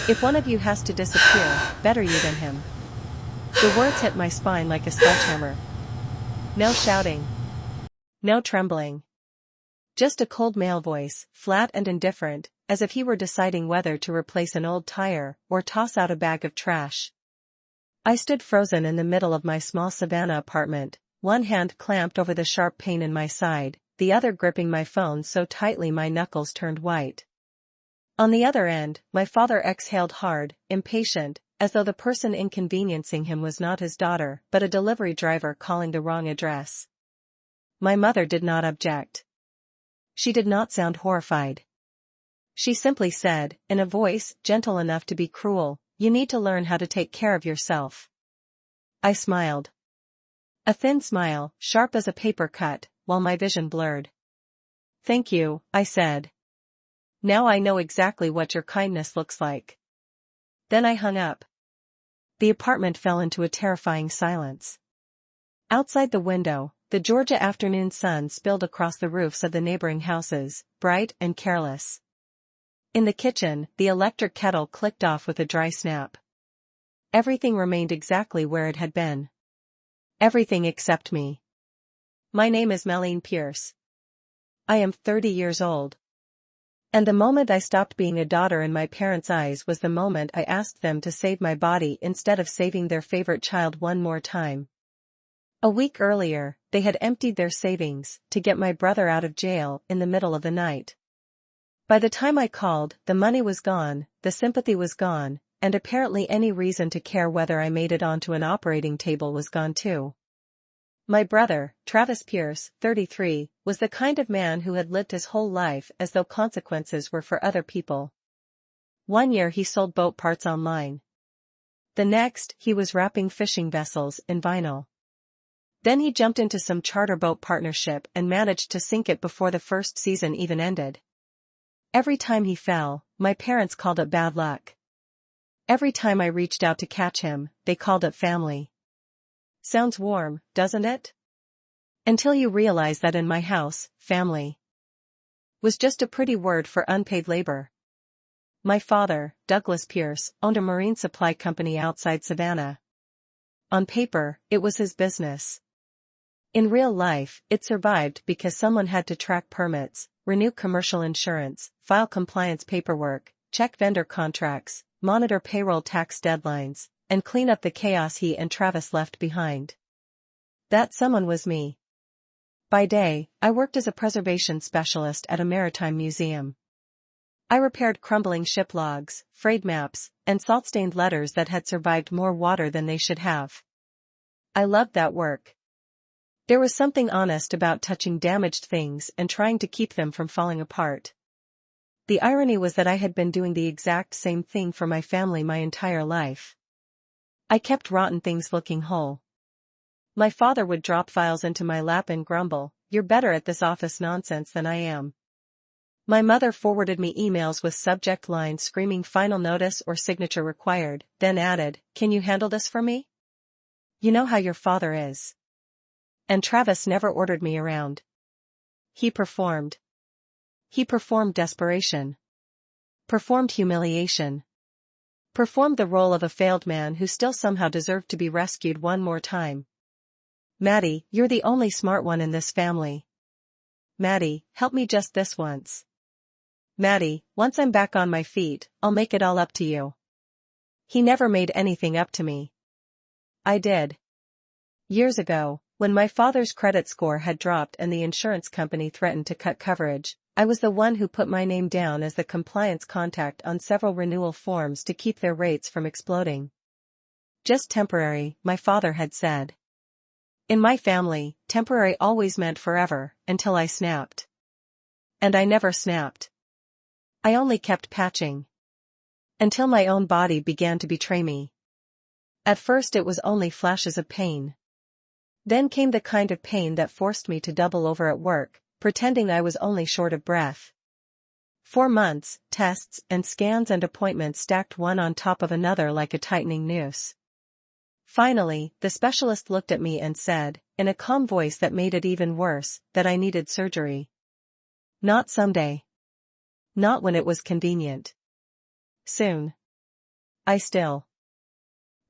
If one of you has to disappear, better you than him. The words hit my spine like a sledgehammer. No shouting. No trembling. Just a cold male voice, flat and indifferent, as if he were deciding whether to replace an old tire or toss out a bag of trash. I stood frozen in the middle of my small Savannah apartment, one hand clamped over the sharp pain in my side, the other gripping my phone so tightly my knuckles turned white. On the other end, my father exhaled hard, impatient, as though the person inconveniencing him was not his daughter but a delivery driver calling the wrong address. My mother did not object. She did not sound horrified. She simply said, in a voice gentle enough to be cruel, "You need to learn how to take care of yourself." I smiled. A thin smile, sharp as a paper cut, while my vision blurred. "Thank you," I said. "Now I know exactly what your kindness looks like." Then I hung up. The apartment fell into a terrifying silence. Outside the window, the Georgia afternoon sun spilled across the roofs of the neighboring houses, bright and careless. In the kitchen, the electric kettle clicked off with a dry snap. Everything remained exactly where it had been. Everything except me. My name is Melleen Pierce. I am 30 years old. And the moment I stopped being a daughter in my parents' eyes was the moment I asked them to save my body instead of saving their favorite child one more time. A week earlier, they had emptied their savings to get my brother out of jail in the middle of the night. By the time I called, the money was gone, the sympathy was gone, and apparently any reason to care whether I made it onto an operating table was gone too. My brother, Travis Pierce, 33, was the kind of man who had lived his whole life as though consequences were for other people. One year he sold boat parts online. The next, he was wrapping fishing vessels in vinyl. Then he jumped into some charter boat partnership and managed to sink it before the first season even ended. Every time he fell, my parents called it bad luck. Every time I reached out to catch him, they called it family. Sounds warm, doesn't it? Until you realize that in my house, family was just a pretty word for unpaid labor. My father, Douglas Pierce, owned a marine supply company outside Savannah. On paper, it was his business. In real life, it survived because someone had to track permits, renew commercial insurance, file compliance paperwork, check vendor contracts, monitor payroll tax deadlines, and clean up the chaos he and Travis left behind. That someone was me. By day, I worked as a preservation specialist at a maritime museum. I repaired crumbling ship logs, frayed maps, and salt-stained letters that had survived more water than they should have. I loved that work. There was something honest about touching damaged things and trying to keep them from falling apart. The irony was that I had been doing the exact same thing for my family my entire life. I kept rotten things looking whole. My father would drop files into my lap and grumble, "You're better at this office nonsense than I am." My mother forwarded me emails with subject lines screaming "final notice" or "signature required," then added, "Can you handle this for me? You know how your father is." And Travis never ordered me around. He performed. He performed desperation. Performed humiliation. Performed the role of a failed man who still somehow deserved to be rescued one more time. "Maddie, you're the only smart one in this family. Maddie, help me just this once. Maddie, once I'm back on my feet, I'll make it all up to you." He never made anything up to me. I did. Years ago, when my father's credit score had dropped and the insurance company threatened to cut coverage, I was the one who put my name down as the compliance contact on several renewal forms to keep their rates from exploding. Just temporary, my father had said. In my family, temporary always meant forever, until I snapped. And I never snapped. I only kept patching. Until my own body began to betray me. At first it was only flashes of pain. Then came the kind of pain that forced me to double over at work, pretending I was only short of breath. 4 months, tests and scans and appointments stacked one on top of another like a tightening noose. Finally, the specialist looked at me and said, in a calm voice that made it even worse, that I needed surgery. Not someday. Not when it was convenient. Soon. I still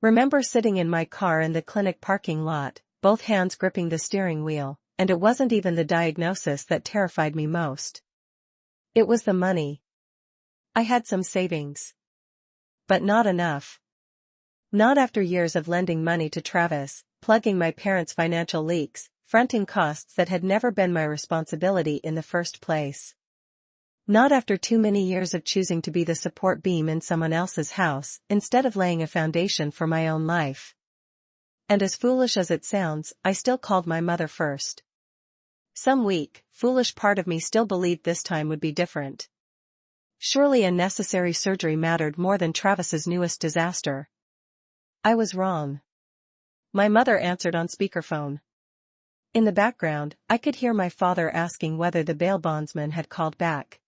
remember sitting in my car in the clinic parking lot, both hands gripping the steering wheel, and it wasn't even the diagnosis that terrified me most. It was the money. I had some savings. But not enough. Not after years of lending money to Travis, plugging my parents' financial leaks, fronting costs that had never been my responsibility in the first place. Not after too many years of choosing to be the support beam in someone else's house, instead of laying a foundation for my own life. And as foolish as it sounds, I still called my mother first. Some weak, foolish part of me still believed this time would be different. Surely a necessary surgery mattered more than Travis's newest disaster. I was wrong. My mother answered on speakerphone. In the background, I could hear my father asking whether the bail bondsman had called back.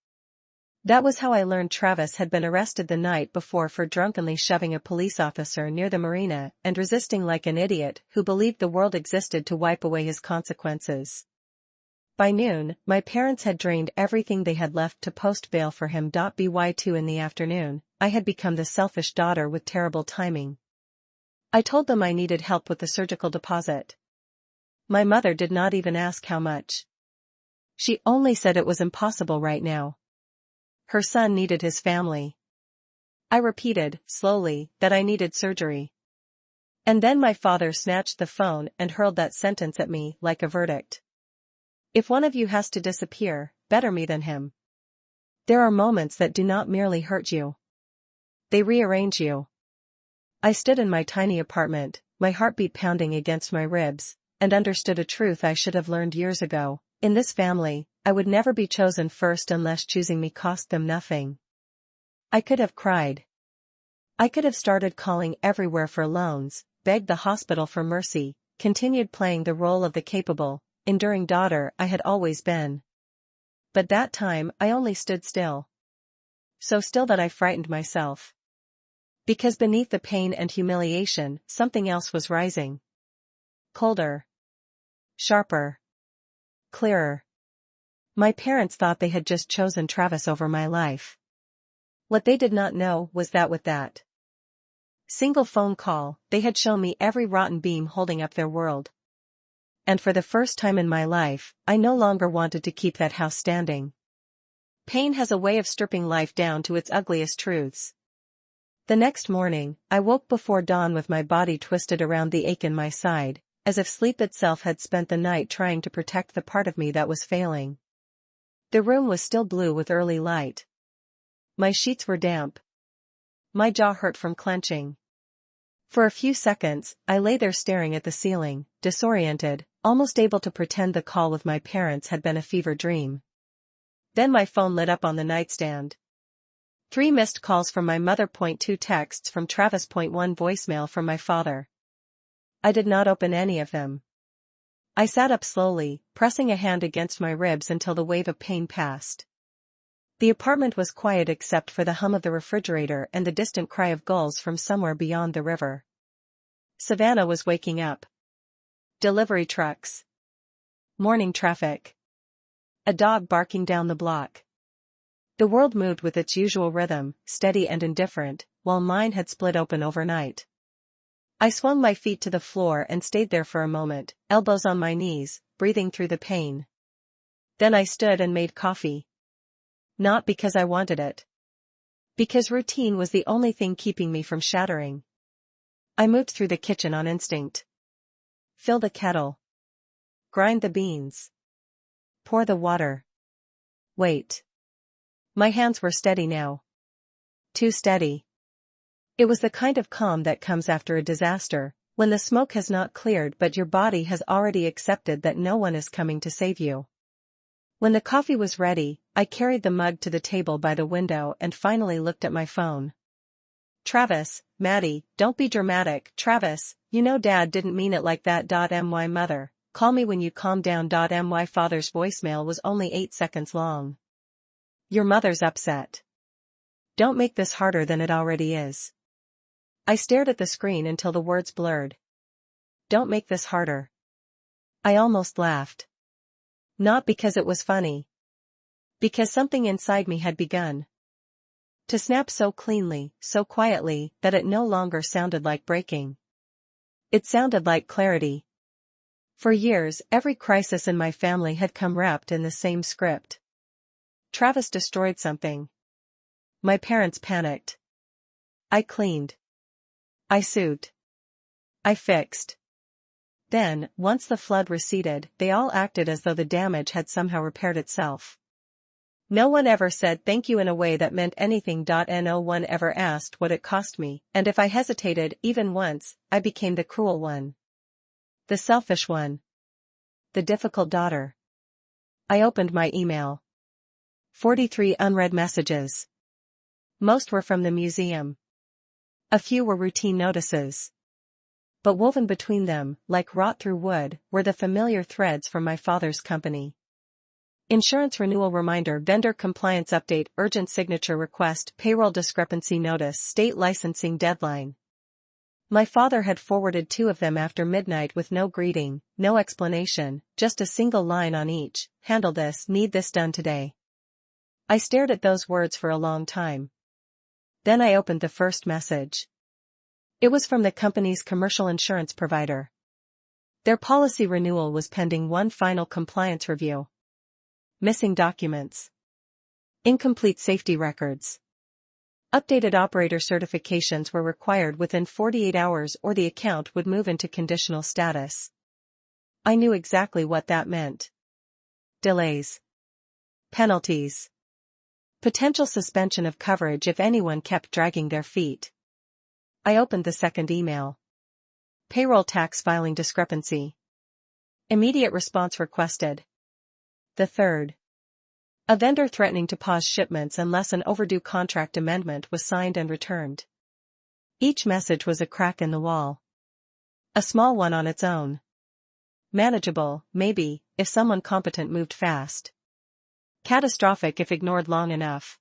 That was how I learned Travis had been arrested the night before for drunkenly shoving a police officer near the marina and resisting like an idiot who believed the world existed to wipe away his consequences. By noon, my parents had drained everything they had left to post bail for him. By 2 in the afternoon, I had become the selfish daughter with terrible timing. I told them I needed help with the surgical deposit. My mother did not even ask how much. She only said it was impossible right now. Her son needed his family. I repeated, slowly, that I needed surgery. And then my father snatched the phone and hurled that sentence at me like a verdict. If one of you has to disappear, better me than him. There are moments that do not merely hurt you. They rearrange you. I stood in my tiny apartment, my heartbeat pounding against my ribs, and understood a truth I should have learned years ago. In this family, I would never be chosen first unless choosing me cost them nothing. I could have cried. I could have started calling everywhere for loans, begged the hospital for mercy, continued playing the role of the capable, enduring daughter I had always been. But that time I only stood still. So still that I frightened myself. Because beneath the pain and humiliation, something else was rising. Colder. Sharper. Clearer. My parents thought they had just chosen Travis over my life. What they did not know was that with that single phone call, they had shown me every rotten beam holding up their world. And for the first time in my life, I no longer wanted to keep that house standing. Pain has a way of stripping life down to its ugliest truths. The next morning, I woke before dawn with my body twisted around the ache in my side, as if sleep itself had spent the night trying to protect the part of me that was failing. The room was still blue with early light. My sheets were damp. My jaw hurt from clenching. For a few seconds, I lay there staring at the ceiling, disoriented, almost able to pretend the call with my parents had been a fever dream. Then my phone lit up on the nightstand. 3 missed calls from my mother. 2 texts from Travis. 1 voicemail from my father. I did not open any of them. I sat up slowly, pressing a hand against my ribs until the wave of pain passed. The apartment was quiet except for the hum of the refrigerator and the distant cry of gulls from somewhere beyond the river. Savannah was waking up. Delivery trucks. Morning traffic. A dog barking down the block. The world moved with its usual rhythm, steady and indifferent, while mine had split open overnight. I swung my feet to the floor and stayed there for a moment, elbows on my knees, breathing through the pain. Then I stood and made coffee. Not because I wanted it. Because routine was the only thing keeping me from shattering. I moved through the kitchen on instinct. Fill the kettle. Grind the beans. Pour the water. Wait. My hands were steady now. Too steady. It was the kind of calm that comes after a disaster, when the smoke has not cleared but your body has already accepted that no one is coming to save you. When the coffee was ready, I carried the mug to the table by the window and finally looked at my phone. Travis, Maddie, don't be dramatic. Travis, you know Dad didn't mean it like that. My mother, call me when you calm down. My father's voicemail was only 8 seconds long. Your mother's upset. Don't make this harder than it already is. I stared at the screen until the words blurred. Don't make this harder. I almost laughed. Not because it was funny. Because something inside me had begun To snap so cleanly, so quietly, that it no longer sounded like breaking. It sounded like clarity. For years, every crisis in my family had come wrapped in the same script. Travis destroyed something. My parents panicked. I cleaned. I soothed. I fixed. Then, once the flood receded, they all acted as though the damage had somehow repaired itself. No one ever said thank you in a way that meant anything. No one ever asked what it cost me, and if I hesitated even once, I became the cruel one. The selfish one. The difficult daughter. I opened my email. 43 unread messages. Most were from the museum. A few were routine notices. But woven between them, like wrought through wood, were the familiar threads from my father's company. Insurance renewal reminder, vendor compliance update, urgent signature request, payroll discrepancy notice, state licensing deadline. My father had forwarded 2 of them after midnight with no greeting, no explanation, just a single line on each: handle this, need this done today. I stared at those words for a long time. Then I opened the first message. It was from the company's commercial insurance provider. Their policy renewal was pending one final compliance review. Missing documents. Incomplete safety records. Updated operator certifications were required within 48 hours or the account would move into conditional status. I knew exactly what that meant. Delays. Penalties. Potential suspension of coverage if anyone kept dragging their feet. I opened the second email. Payroll tax filing discrepancy. Immediate response requested. The third. A vendor threatening to pause shipments unless an overdue contract amendment was signed and returned. Each message was a crack in the wall. A small one on its own. Manageable, maybe, if someone competent moved fast. Catastrophic if ignored long enough.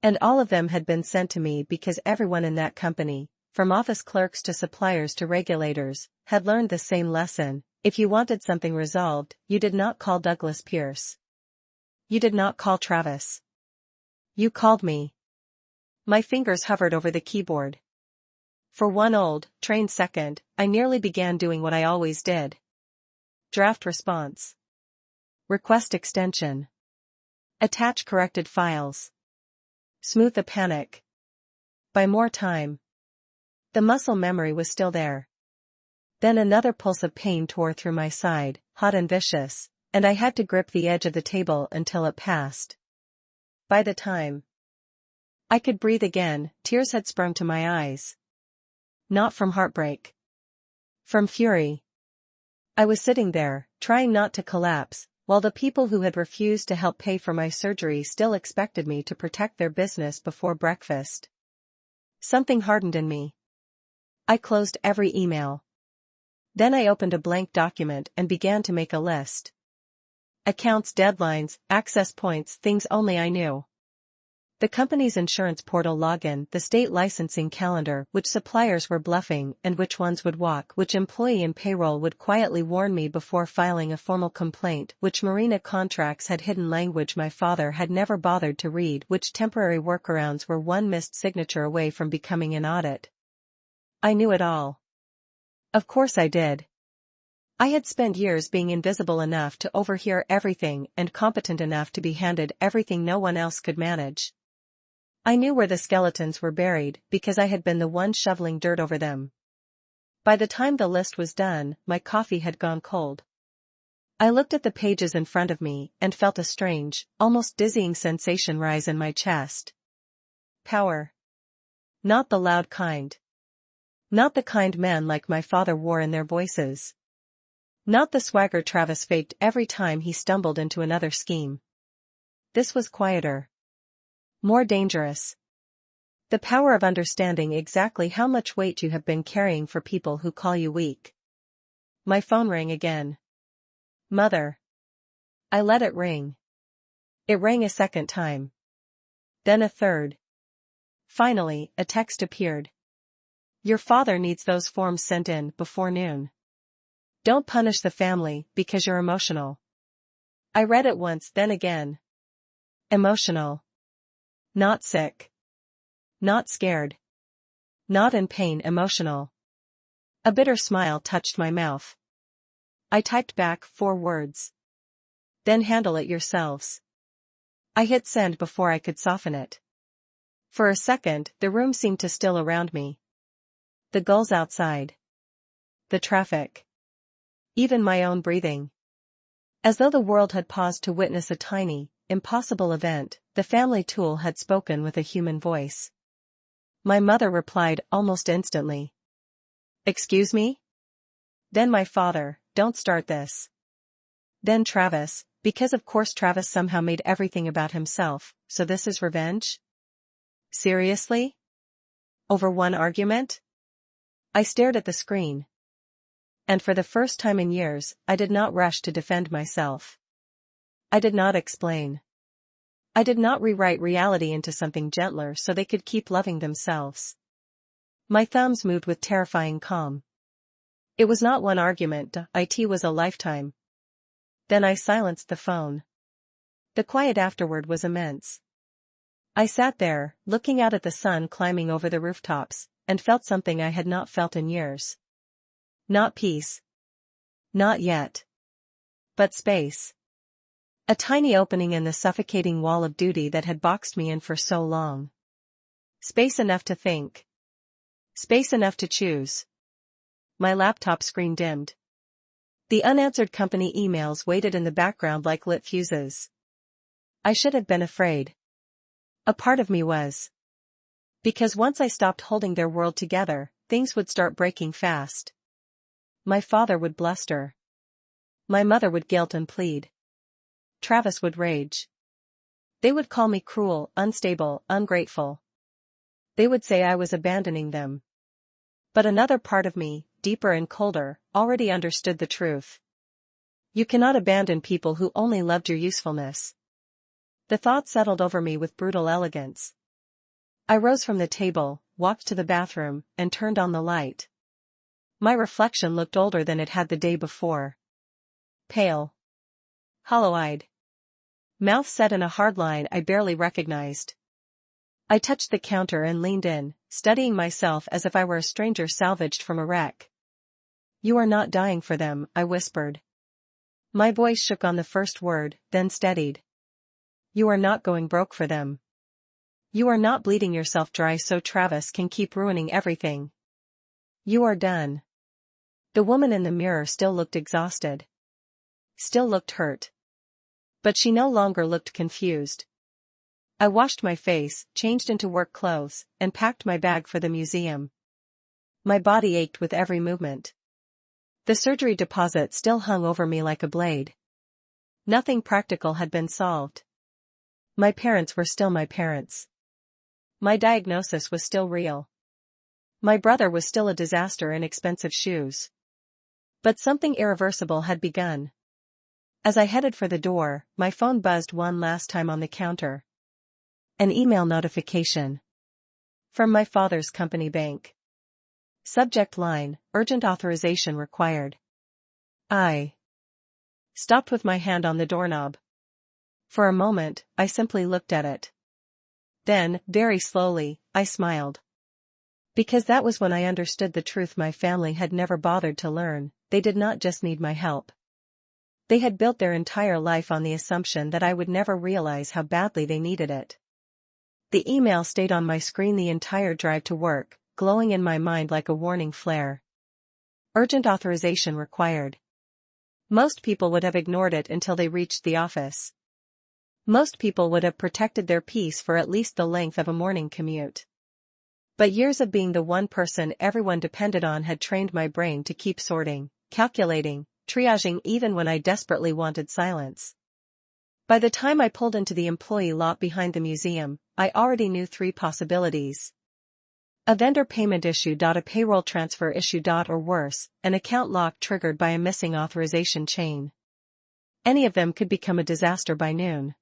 And all of them had been sent to me because everyone in that company, from office clerks to suppliers to regulators, had learned the same lesson: if you wanted something resolved, you did not call Douglas Pierce. You did not call Travis. You called me. My fingers hovered over the keyboard. For one old, trained second, I nearly began doing what I always did. Draft response. Request extension. Attach corrected files. Smooth the panic. Buy more time. The muscle memory was still there. Then another pulse of pain tore through my side, hot and vicious, and I had to grip the edge of the table until it passed. By the time I could breathe again, tears had sprung to my eyes. Not from heartbreak. From fury. I was sitting there, trying not to collapse, while the people who had refused to help pay for my surgery still expected me to protect their business before breakfast. Something hardened in me. I closed every email. Then I opened a blank document and began to make a list. Accounts, deadlines, access points, things only I knew. The company's insurance portal login, the state licensing calendar, which suppliers were bluffing and which ones would walk, which employee in payroll would quietly warn me before filing a formal complaint, which marina contracts had hidden language my father had never bothered to read, which temporary workarounds were one missed signature away from becoming an audit. I knew it all. Of course I did. I had spent years being invisible enough to overhear everything and competent enough to be handed everything no one else could manage. I knew where the skeletons were buried because I had been the one shoveling dirt over them. By the time the list was done, my coffee had gone cold. I looked at the pages in front of me and felt a strange, almost dizzying sensation rise in my chest. Power. Not the loud kind. Not the kind men like my father wore in their voices. Not the swagger Travis faked every time he stumbled into another scheme. This was quieter. More dangerous. The power of understanding exactly how much weight you have been carrying for people who call you weak. My phone rang again. Mother. I let it ring. It rang a second time. Then a third. Finally, a text appeared. Your father needs those forms sent in before noon. Don't punish the family because you're emotional. I read it once, then again. Emotional. Not sick. Not scared. Not in pain, emotional. A bitter smile touched my mouth. I typed back 4 words. Then handle it yourselves. I hit send before I could soften it. For a second, the room seemed to still around me. The gulls outside. The traffic. Even my own breathing. As though the world had paused to witness a tiny, impossible event, the family tool had spoken with a human voice. My mother replied almost instantly. Excuse me? Then my father, don't start this. Then Travis, because of course Travis somehow made everything about himself, so this is revenge? Seriously? Over one argument? I stared at the screen. And for the first time in years, I did not rush to defend myself. I did not explain. I did not rewrite reality into something gentler so they could keep loving themselves. My thumbs moved with terrifying calm. It was not one argument, it was a lifetime. Then I silenced the phone. The quiet afterward was immense. I sat there, looking out at the sun climbing over the rooftops, and felt something I had not felt in years. Not peace. Not yet. But space. A tiny opening in the suffocating wall of duty that had boxed me in for so long. Space enough to think. Space enough to choose. My laptop screen dimmed. The unanswered company emails waited in the background like lit fuses. I should have been afraid. A part of me was. Because once I stopped holding their world together, things would start breaking fast. My father would bluster. My mother would guilt and plead. Travis would rage. They would call me cruel, unstable, ungrateful. They would say I was abandoning them. But another part of me, deeper and colder, already understood the truth. You cannot abandon people who only loved your usefulness. The thought settled over me with brutal elegance. I rose from the table, walked to the bathroom, and turned on the light. My reflection looked older than it had the day before. Pale. Hollow-eyed. Mouth set in a hard line I barely recognized. I touched the counter and leaned in, studying myself as if I were a stranger salvaged from a wreck. You are not dying for them, I whispered. My voice shook on the first word, then steadied. You are not going broke for them. You are not bleeding yourself dry so Travis can keep ruining everything. You are done. The woman in the mirror still looked exhausted. Still looked hurt. But she no longer looked confused. I washed my face, changed into work clothes, and packed my bag for the museum. My body ached with every movement. The surgery deposit still hung over me like a blade. Nothing practical had been solved. My parents were still my parents. My diagnosis was still real. My brother was still a disaster in expensive shoes. But something irreversible had begun. As I headed for the door, my phone buzzed one last time on the counter. An email notification. From my father's company bank. Subject line, urgent authorization required. I stopped with my hand on the doorknob. For a moment, I simply looked at it. Then, very slowly, I smiled. Because that was when I understood the truth my family had never bothered to learn. They did not just need my help. They had built their entire life on the assumption that I would never realize how badly they needed it. The email stayed on my screen the entire drive to work, glowing in my mind like a warning flare. Urgent authorization required. Most people would have ignored it until they reached the office. Most people would have protected their peace for at least the length of a morning commute. But years of being the one person everyone depended on had trained my brain to keep sorting, calculating, triaging even when I desperately wanted silence. By the time I pulled into the employee lot behind the museum, I already knew 3 possibilities. A vendor payment issue. A payroll transfer issue. Or worse, an account lock triggered by a missing authorization chain. Any of them could become a disaster by noon.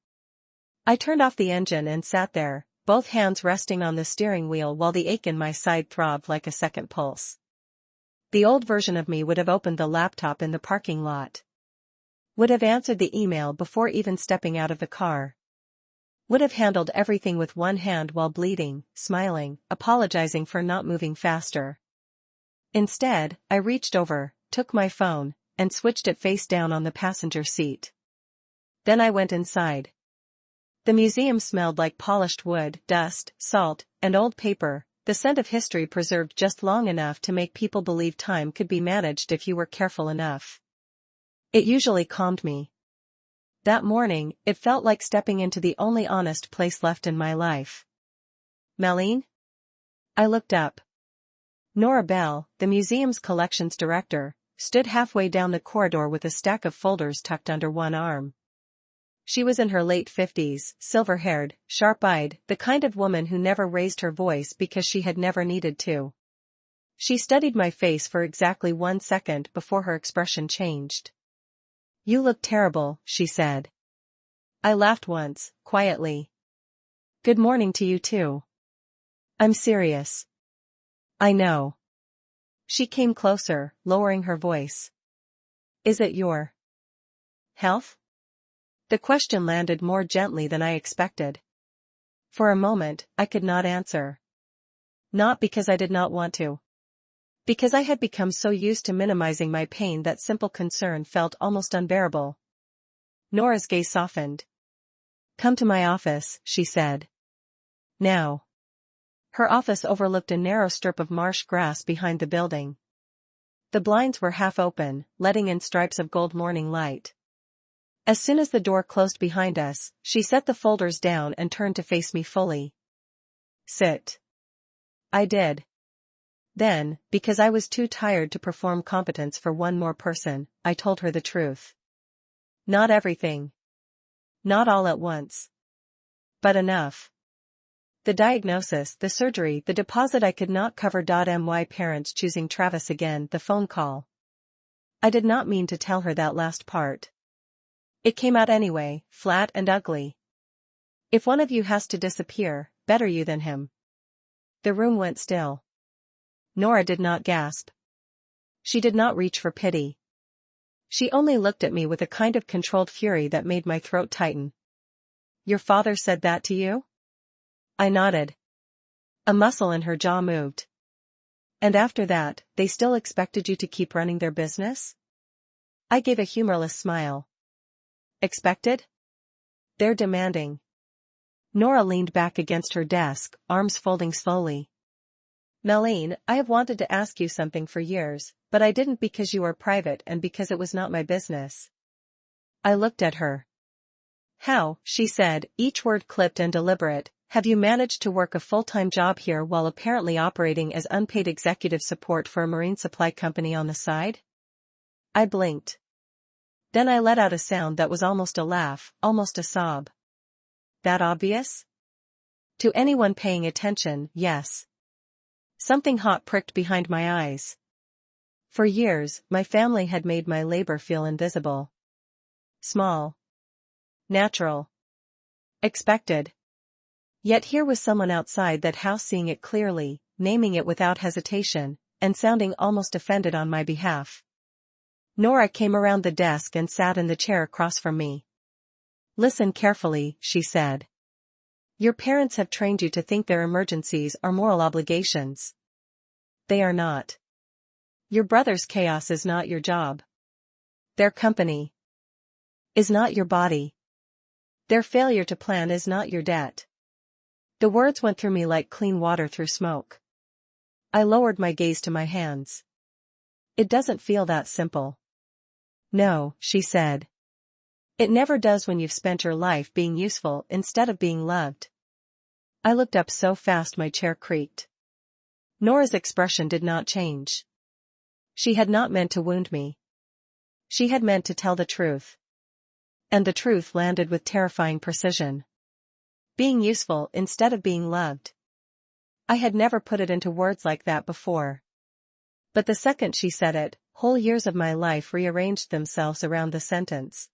I turned off the engine and sat there, both hands resting on the steering wheel while the ache in my side throbbed like a second pulse. The old version of me would have opened the laptop in the parking lot. Would have answered the email before even stepping out of the car. Would have handled everything with one hand while bleeding, smiling, apologizing for not moving faster. Instead, I reached over, took my phone, and switched it face down on the passenger seat. Then I went inside. The museum smelled like polished wood, dust, salt, and old paper, the scent of history preserved just long enough to make people believe time could be managed if you were careful enough. It usually calmed me. That morning, it felt like stepping into the only honest place left in my life. Malene? I looked up. Nora Bell, the museum's collections director, stood halfway down the corridor with a stack of folders tucked under one arm. She was in her late 50s, silver-haired, sharp-eyed, the kind of woman who never raised her voice because she had never needed to. She studied my face for exactly 1 second before her expression changed. "You look terrible," she said. I laughed once, quietly. "Good morning to you too." "I'm serious." "I know." She came closer, lowering her voice. "Is it your health?" The question landed more gently than I expected. For a moment, I could not answer. Not because I did not want to. Because I had become so used to minimizing my pain that simple concern felt almost unbearable. Nora's gaze softened. "Come to my office," she said. "Now." Her office overlooked a narrow strip of marsh grass behind the building. The blinds were half open, letting in stripes of gold morning light. As soon as the door closed behind us, she set the folders down and turned to face me fully. "Sit." I did. Then, because I was too tired to perform competence for one more person, I told her the truth. Not everything. Not all at once. But enough. The diagnosis, the surgery, the deposit I could not cover. My parents choosing Travis again, the phone call. I did not mean to tell her that last part. It came out anyway, flat and ugly. "If one of you has to disappear, better you than him." The room went still. Nora did not gasp. She did not reach for pity. She only looked at me with a kind of controlled fury that made my throat tighten. "Your father said that to you?" I nodded. A muscle in her jaw moved. "And after that, they still expected you to keep running their business?" I gave a humorless smile. "Expected? They're demanding." Nora leaned back against her desk, arms folding slowly. "Malene, I have wanted to ask you something for years, but I didn't because you are private and because it was not my business." I looked at her. "How," she said, each word clipped and deliberate, "have you managed to work a full-time job here while apparently operating as unpaid executive support for a marine supply company on the side?" I blinked. Then I let out a sound that was almost a laugh, almost a sob. "That obvious?" To anyone paying attention, yes. Something hot pricked behind my eyes. For years, my family had made my labor feel invisible. Small. Natural. Expected. Yet here was someone outside that house seeing it clearly, naming it without hesitation, and sounding almost offended on my behalf. Nora came around the desk and sat in the chair across from me. "Listen carefully," she said. "Your parents have trained you to think their emergencies are moral obligations. They are not. Your brother's chaos is not your job. Their company is not your body. Their failure to plan is not your debt." The words went through me like clean water through smoke. I lowered my gaze to my hands. "It doesn't feel that simple." "No," she said. "It never does when you've spent your life being useful instead of being loved." I looked up so fast my chair creaked. Nora's expression did not change. She had not meant to wound me. She had meant to tell the truth. And the truth landed with terrifying precision. Being useful instead of being loved. I had never put it into words like that before. But the second she said it, whole years of my life rearranged themselves around the sentence.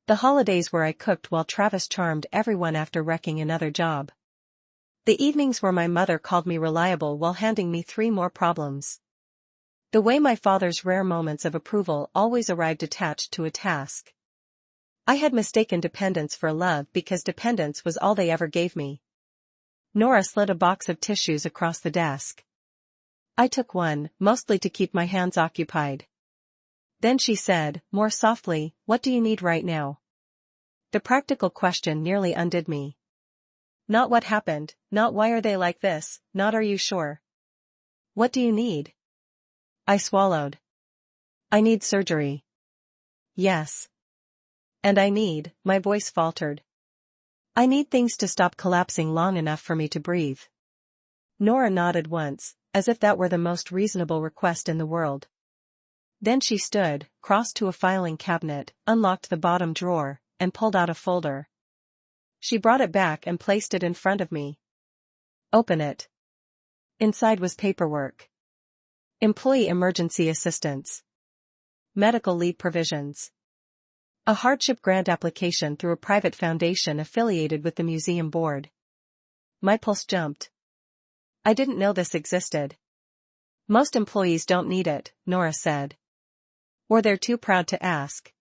The holidays where I cooked while Travis charmed everyone after wrecking another job. The evenings where my mother called me reliable while handing me 3 more problems. The way my father's rare moments of approval always arrived attached to a task. I had mistaken dependence for love because dependence was all they ever gave me. Nora slid a box of tissues across the desk. I took one, mostly to keep my hands occupied. Then she said, more softly, "What do you need right now?" The practical question nearly undid me. Not what happened, not why are they like this, not are you sure. What do you need? I swallowed. I need surgery. Yes. And my voice faltered. I need things to stop collapsing long enough for me to breathe. Nora nodded once, as if that were the most reasonable request in the world. Then she stood, crossed to a filing cabinet, unlocked the bottom drawer, and pulled out a folder. She brought it back and placed it in front of me. Open it. Inside was paperwork. Employee emergency assistance. Medical leave provisions. A hardship grant application through a private foundation affiliated with the museum board. My pulse jumped. I didn't know this existed. Most employees don't need it, Nora said. Or they're too proud to ask.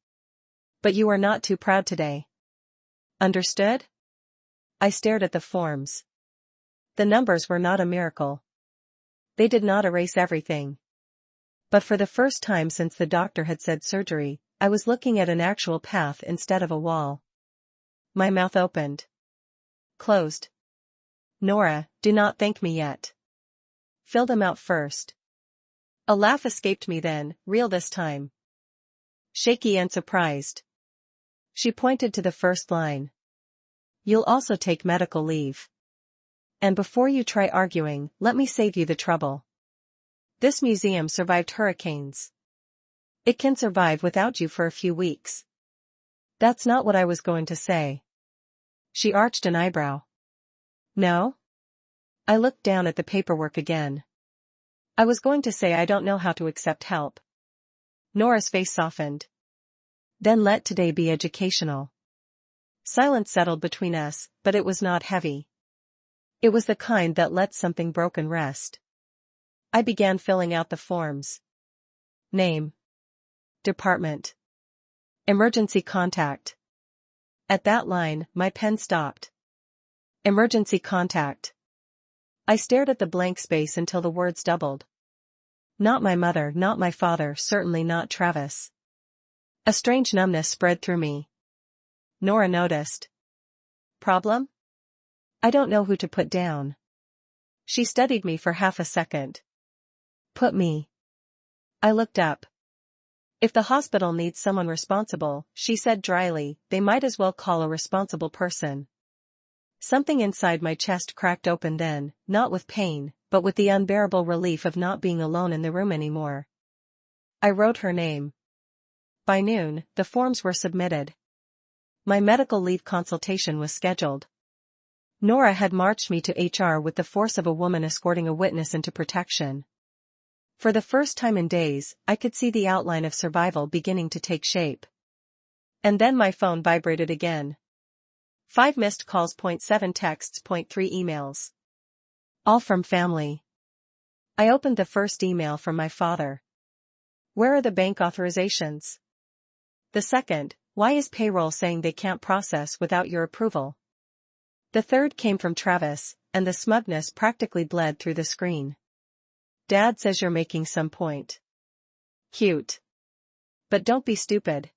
But you are not too proud today. Understood? I stared at the forms. The numbers were not a miracle. They did not erase everything. But for the first time since the doctor had said surgery, I was looking at an actual path instead of a wall. My mouth opened. Closed. Nora, do not thank me yet. Fill them out first. A laugh escaped me then, real this time. Shaky and surprised. She pointed to the first line. You'll also take medical leave. And before you try arguing, let me save you the trouble. This museum survived hurricanes. It can survive without you for a few weeks. That's not what I was going to say. She arched an eyebrow. No? I looked down at the paperwork again. I was going to say I don't know how to accept help. Nora's face softened. Then let today be educational. Silence settled between us, but it was not heavy. It was the kind that lets something broken rest. I began filling out the forms. Name. Department. Emergency contact. At that line, my pen stopped. Emergency contact. I stared at the blank space until the words doubled. Not my mother, not my father, certainly not Travis. A strange numbness spread through me. Nora noticed. Problem? I don't know who to put down. She studied me for half a second. Put me. I looked up. If the hospital needs someone responsible, she said dryly, they might as well call a responsible person. Something inside my chest cracked open then, not with pain, but with the unbearable relief of not being alone in the room anymore. I wrote her name. By noon, the forms were submitted. My medical leave consultation was scheduled. Nora had marched me to HR with the force of a woman escorting a witness into protection. For the first time in days, I could see the outline of survival beginning to take shape. And then my phone vibrated again. 5 missed calls, 0.7 texts, 0.3 emails. All from family. I opened the first email from my father. Where are the bank authorizations? The second, why is payroll saying they can't process without your approval? The third came from Travis, and the smugness practically bled through the screen. Dad says you're making some point. Cute. But don't be stupid.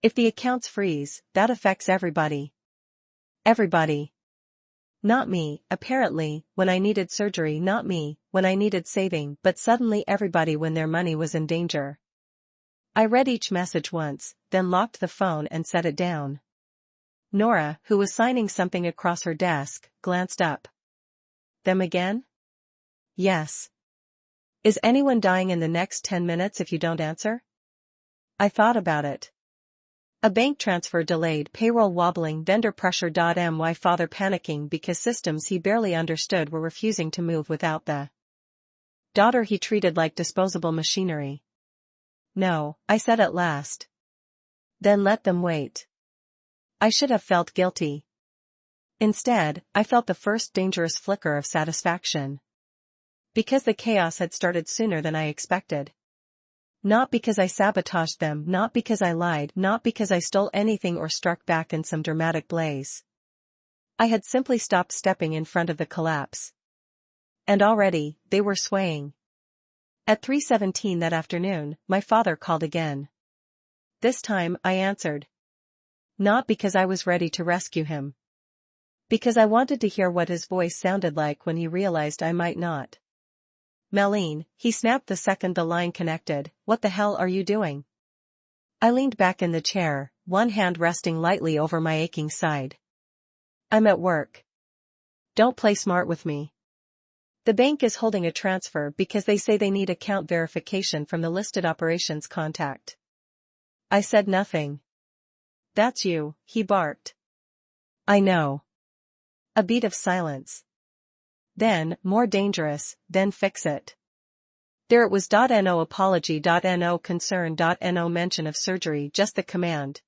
If the accounts freeze, that affects everybody. Everybody. Not me, apparently, when I needed surgery, not me, when I needed saving, but suddenly everybody when their money was in danger. I read each message once, then locked the phone and set it down. Nora, who was signing something across her desk, glanced up. Them again? Yes. Is anyone dying in the next 10 minutes if you don't answer? I thought about it. A bank transfer delayed, payroll wobbling, vendor pressure. My father panicking because systems he barely understood were refusing to move without the daughter he treated like disposable machinery. No, I said at last. Then let them wait. I should have felt guilty. Instead, I felt the first dangerous flicker of satisfaction. Because the chaos had started sooner than I expected. Not because I sabotaged them, not because I lied, not because I stole anything or struck back in some dramatic blaze. I had simply stopped stepping in front of the collapse. And already, they were swaying. At 3:17 that afternoon, my father called again. This time, I answered. Not because I was ready to rescue him. Because I wanted to hear what his voice sounded like when he realized I might not. Meline, he snapped the second the line connected, what the hell are you doing? I leaned back in the chair, one hand resting lightly over my aching side. I'm at work. Don't play smart with me. The bank is holding a transfer because they say they need account verification from the listed operations contact. I said nothing. That's you, he barked. I know. A beat of silence. Then, more dangerous, then fix it. There it was. No apology, no concern, no mention of surgery, just the command.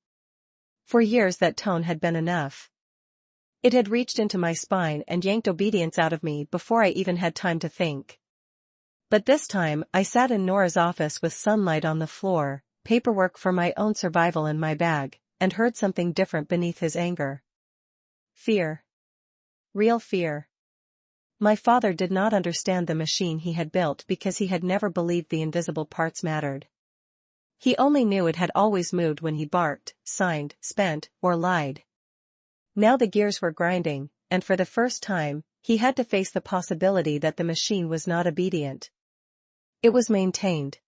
For years that tone had been enough. It had reached into my spine and yanked obedience out of me before I even had time to think. But this time, I sat in Nora's office with sunlight on the floor, paperwork for my own survival in my bag, and heard something different beneath his anger. Fear. Real fear. My father did not understand the machine he had built because he had never believed the invisible parts mattered. He only knew it had always moved when he barked, signed, spent, or lied. Now the gears were grinding, and for the first time, he had to face the possibility that the machine was not obedient. It was maintained.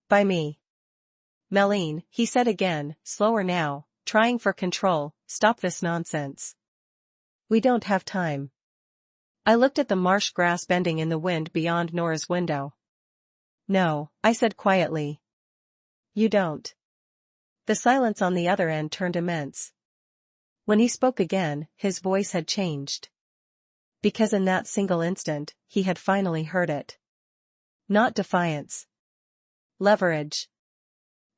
By me. Meline, he said again, slower now, trying for control, stop this nonsense. We don't have time. I looked at the marsh grass bending in the wind beyond Nora's window. No, I said quietly. You don't. The silence on the other end turned immense. When he spoke again, his voice had changed. Because in that single instant, he had finally heard it. Not defiance. Leverage.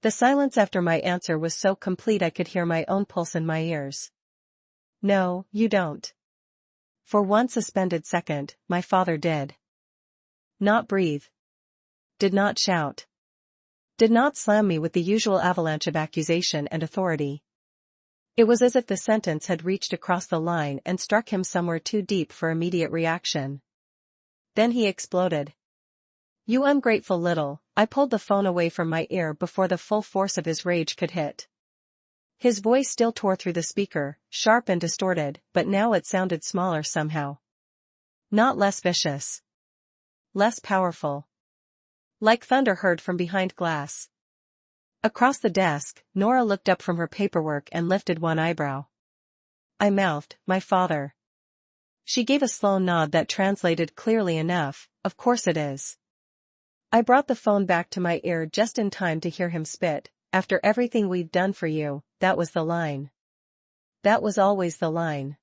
The silence after my answer was so complete I could hear my own pulse in my ears. No, you don't. For one suspended second, my father did not breathe. Did not shout. Did not slam me with the usual avalanche of accusation and authority. It was as if the sentence had reached across the line and struck him somewhere too deep for immediate reaction. Then he exploded. You ungrateful little. I pulled the phone away from my ear before the full force of his rage could hit. His voice still tore through the speaker, sharp and distorted, but now it sounded smaller somehow. Not less vicious. Less powerful. Like thunder heard from behind glass. Across the desk, Nora looked up from her paperwork and lifted one eyebrow. I mouthed, my father. She gave a slow nod that translated clearly enough, of course it is. I brought the phone back to my ear just in time to hear him spit, after everything we've done for you, that was the line. That was always the line.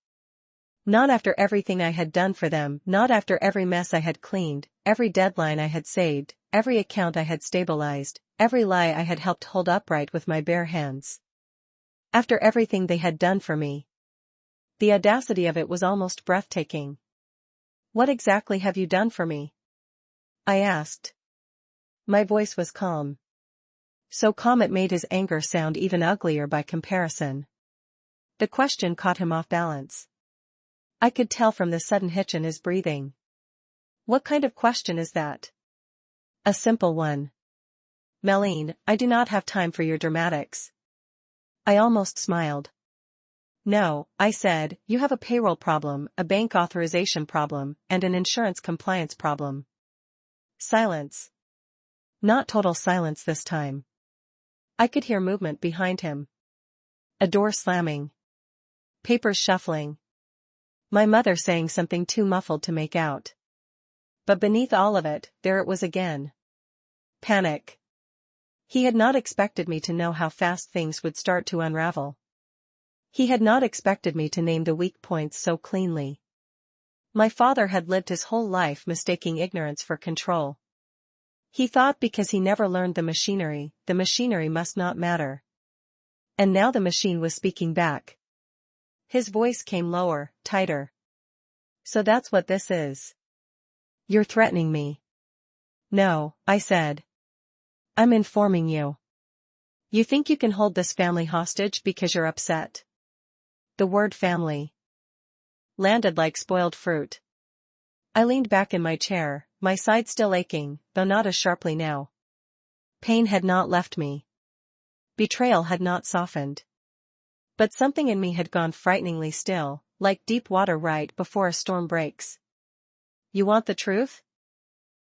Not after everything I had done for them, not after every mess I had cleaned, every deadline I had saved, every account I had stabilized, every lie I had helped hold upright with my bare hands. After everything they had done for me. The audacity of it was almost breathtaking. What exactly have you done for me? I asked. My voice was calm. So calm it made his anger sound even uglier by comparison. The question caught him off balance. I could tell from the sudden hitch in his breathing. What kind of question is that? A simple one. Meline, I do not have time for your dramatics. I almost smiled. No, I said, you have a payroll problem, a bank authorization problem, and an insurance compliance problem. Silence. Not total silence this time. I could hear movement behind him. A door slamming. Papers shuffling. My mother saying something too muffled to make out. But beneath all of it, there it was again. Panic. He had not expected me to know how fast things would start to unravel. He had not expected me to name the weak points so cleanly. My father had lived his whole life mistaking ignorance for control. He thought because he never learned the machinery must not matter. And now the machine was speaking back. His voice came lower, tighter. So that's what this is. You're threatening me. No, I said. I'm informing you. You think you can hold this family hostage because you're upset? The word family landed like spoiled fruit. I leaned back in my chair, my side still aching, though not as sharply now. Pain had not left me. Betrayal had not softened. But something in me had gone frighteningly still, like deep water right before a storm breaks. You want the truth?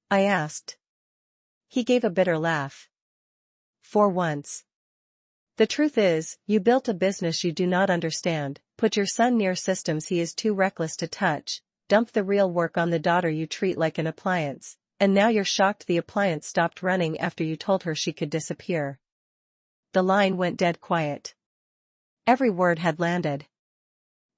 I asked. He gave a bitter laugh. For once. The truth is, you built a business you do not understand, put your son near systems he is too reckless to touch, dumped the real work on the daughter you treat like an appliance, and now you're shocked the appliance stopped running after you told her she could disappear. The line went dead quiet. Every word had landed.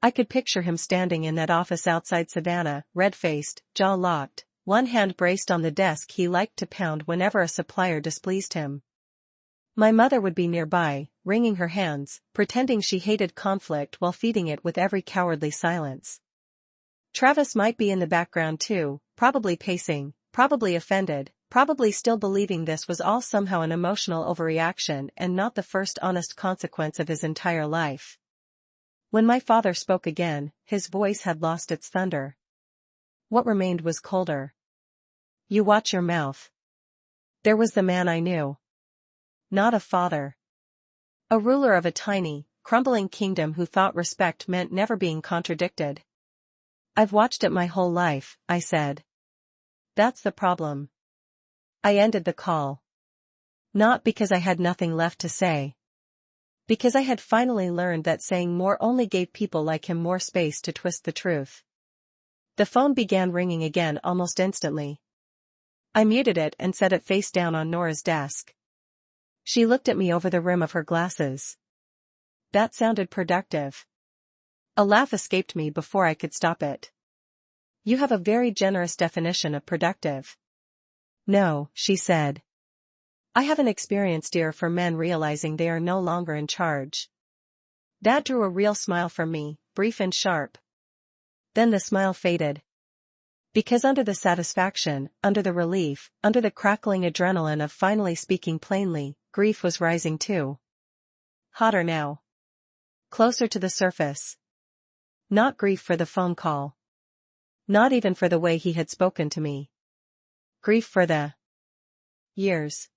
I could picture him standing in that office outside Savannah, red-faced, jaw locked, one hand braced on the desk he liked to pound whenever a supplier displeased him. My mother would be nearby, wringing her hands, pretending she hated conflict while feeding it with every cowardly silence. Travis might be in the background too, probably pacing, probably offended, probably still believing this was all somehow an emotional overreaction and not the first honest consequence of his entire life. When my father spoke again, his voice had lost its thunder. What remained was colder. You watch your mouth. There was the man I knew. Not a father. A ruler of a tiny, crumbling kingdom who thought respect meant never being contradicted. I've watched it my whole life, I said. That's the problem. I ended the call. Not because I had nothing left to say. Because I had finally learned that saying more only gave people like him more space to twist the truth. The phone began ringing again almost instantly. I muted it and set it face down on Nora's desk. She looked at me over the rim of her glasses. That sounded productive. A laugh escaped me before I could stop it. You have a very generous definition of productive. No, she said. I have an experienced ear for men realizing they are no longer in charge. That drew a real smile from me, brief and sharp. Then the smile faded. Because under the satisfaction, under the relief, under the crackling adrenaline of finally speaking plainly, grief was rising too. Hotter now. Closer to the surface. Not grief for the phone call. Not even for the way he had spoken to me. Grief for the years.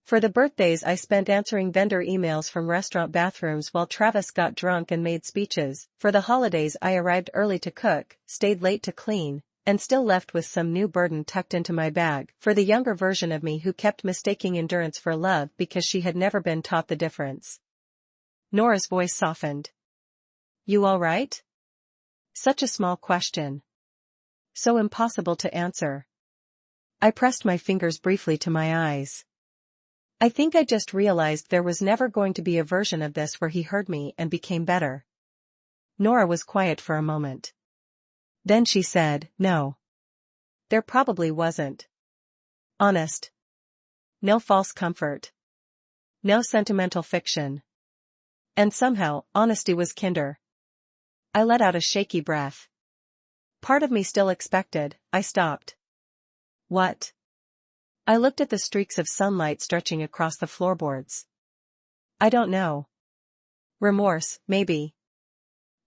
For the birthdays I spent answering vendor emails from restaurant bathrooms while Travis got drunk and made speeches. For the holidays I arrived early to cook, stayed late to clean, and still left with some new burden tucked into my bag. For the younger version of me who kept mistaking endurance for love because she had never been taught the difference. Nora's voice softened. You all right? Such a small question. So impossible to answer. I pressed my fingers briefly to my eyes. I think I just realized there was never going to be a version of this where he heard me and became better. Nora was quiet for a moment. Then she said, no. There probably wasn't. Honest. No false comfort. No sentimental fiction. And somehow, honesty was kinder. I let out a shaky breath. Part of me still expected. I stopped. What? I looked at the streaks of sunlight stretching across the floorboards. I don't know. Remorse, maybe.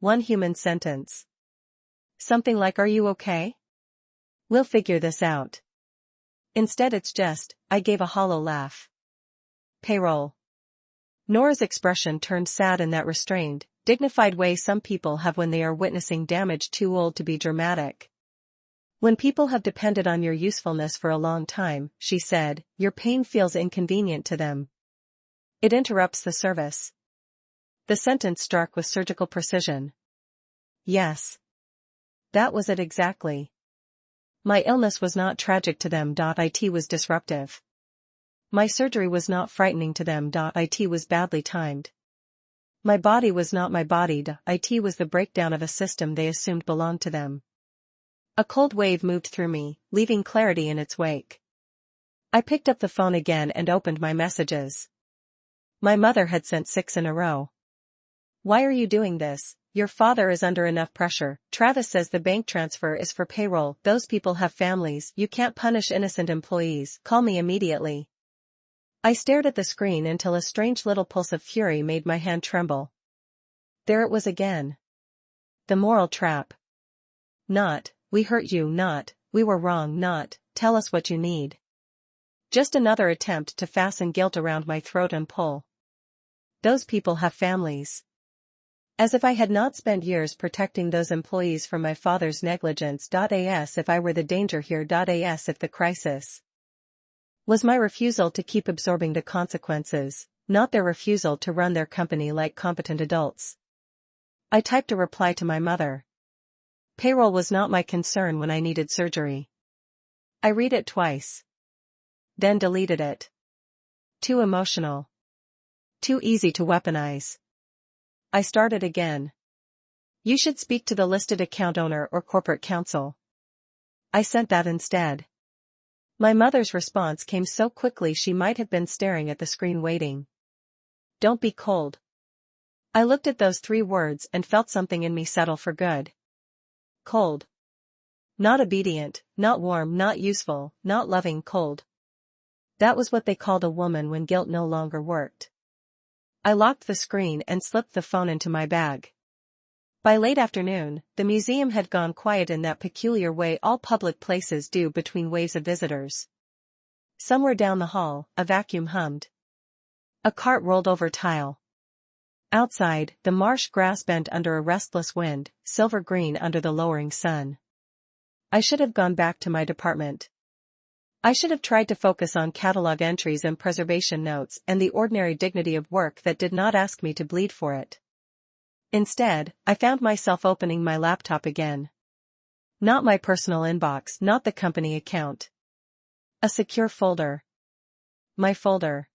One human sentence. Something like, are you okay? We'll figure this out. Instead it's just, I gave a hollow laugh. Payroll. Nora's expression turned sad in that restrained, dignified way some people have when they are witnessing damage too old to be dramatic. When people have depended on your usefulness for a long time, she said, your pain feels inconvenient to them. It interrupts the service. The sentence struck with surgical precision. Yes. That was it exactly. My illness was not tragic to them. It was disruptive. My surgery was not frightening to them. It was badly timed. My body was not my body. It was the breakdown of a system they assumed belonged to them. A cold wave moved through me, leaving clarity in its wake. I picked up the phone again and opened my messages. My mother had sent 6 in a row. Why are you doing this? Your father is under enough pressure. Travis says the bank transfer is for payroll. Those people have families. You can't punish innocent employees. Call me immediately. I stared at the screen until a strange little pulse of fury made my hand tremble. There it was again. The moral trap. Not, we hurt you, not, we were wrong, not, tell us what you need. Just another attempt to fasten guilt around my throat and pull. Those people have families. As if I had not spent years protecting those employees from my father's negligence. As if I were the danger here. As if the crisis was my refusal to keep absorbing the consequences, not their refusal to run their company like competent adults. I typed a reply to my mother. Payroll was not my concern when I needed surgery. I read it twice. Then deleted it. Too emotional. Too easy to weaponize. I started again. You should speak to the listed account owner or corporate counsel. I sent that instead. My mother's response came so quickly she might have been staring at the screen waiting. Don't be cold. I looked at those 3 words and felt something in me settle for good. Cold. Not obedient, not warm, not useful, not loving, cold. That was what they called a woman when guilt no longer worked. I locked the screen and slipped the phone into my bag. By late afternoon, the museum had gone quiet in that peculiar way all public places do between waves of visitors. Somewhere down the hall, a vacuum hummed. A cart rolled over tile. Outside, the marsh grass bent under a restless wind, silver green under the lowering sun. I should have gone back to my department. I should have tried to focus on catalog entries and preservation notes and the ordinary dignity of work that did not ask me to bleed for it. Instead, I found myself opening my laptop again. Not my personal inbox, not the company account. A secure folder. My folder.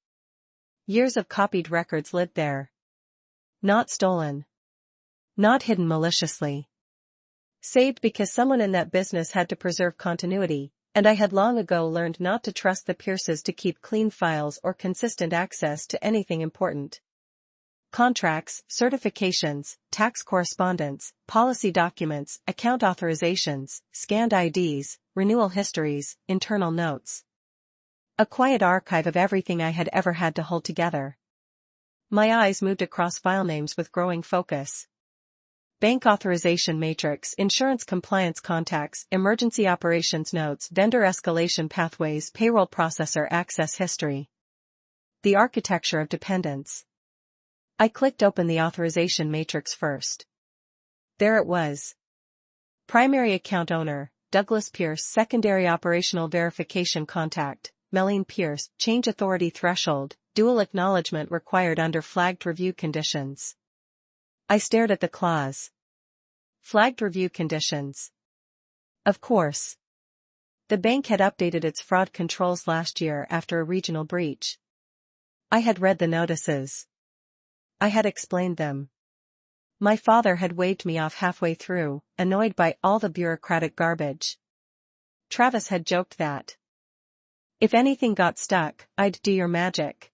Years of copied records lived there. Not stolen. Not hidden maliciously. Saved because someone in that business had to preserve continuity, and I had long ago learned not to trust the Pierces to keep clean files or consistent access to anything important. Contracts, certifications, tax correspondence, policy documents, account authorizations, scanned IDs, renewal histories, internal notes. A quiet archive of everything I had ever had to hold together. My eyes moved across file names with growing focus. Bank authorization matrix, insurance compliance contacts, emergency operations notes, vendor escalation pathways, payroll processor access history. The architecture of dependence. I clicked open the authorization matrix first. There it was. Primary account owner, Douglas Pierce. Secondary operational verification contact, Melleen Pierce. Change authority threshold, dual acknowledgement required under flagged review conditions. I stared at the clause. Flagged review conditions. Of course. The bank had updated its fraud controls last year after a regional breach. I had read the notices. I had explained them. My father had waved me off halfway through, annoyed by all the bureaucratic garbage. Travis had joked that if anything got stuck, I'd do your magic.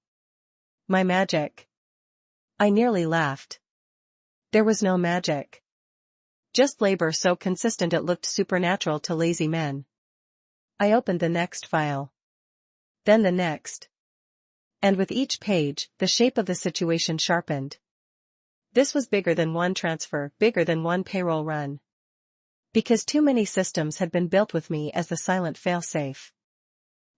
My magic. I nearly laughed. There was no magic. Just labor so consistent it looked supernatural to lazy men. I opened the next file. Then the next. And with each page, the shape of the situation sharpened. This was bigger than one transfer, bigger than one payroll run. Because too many systems had been built with me as the silent failsafe.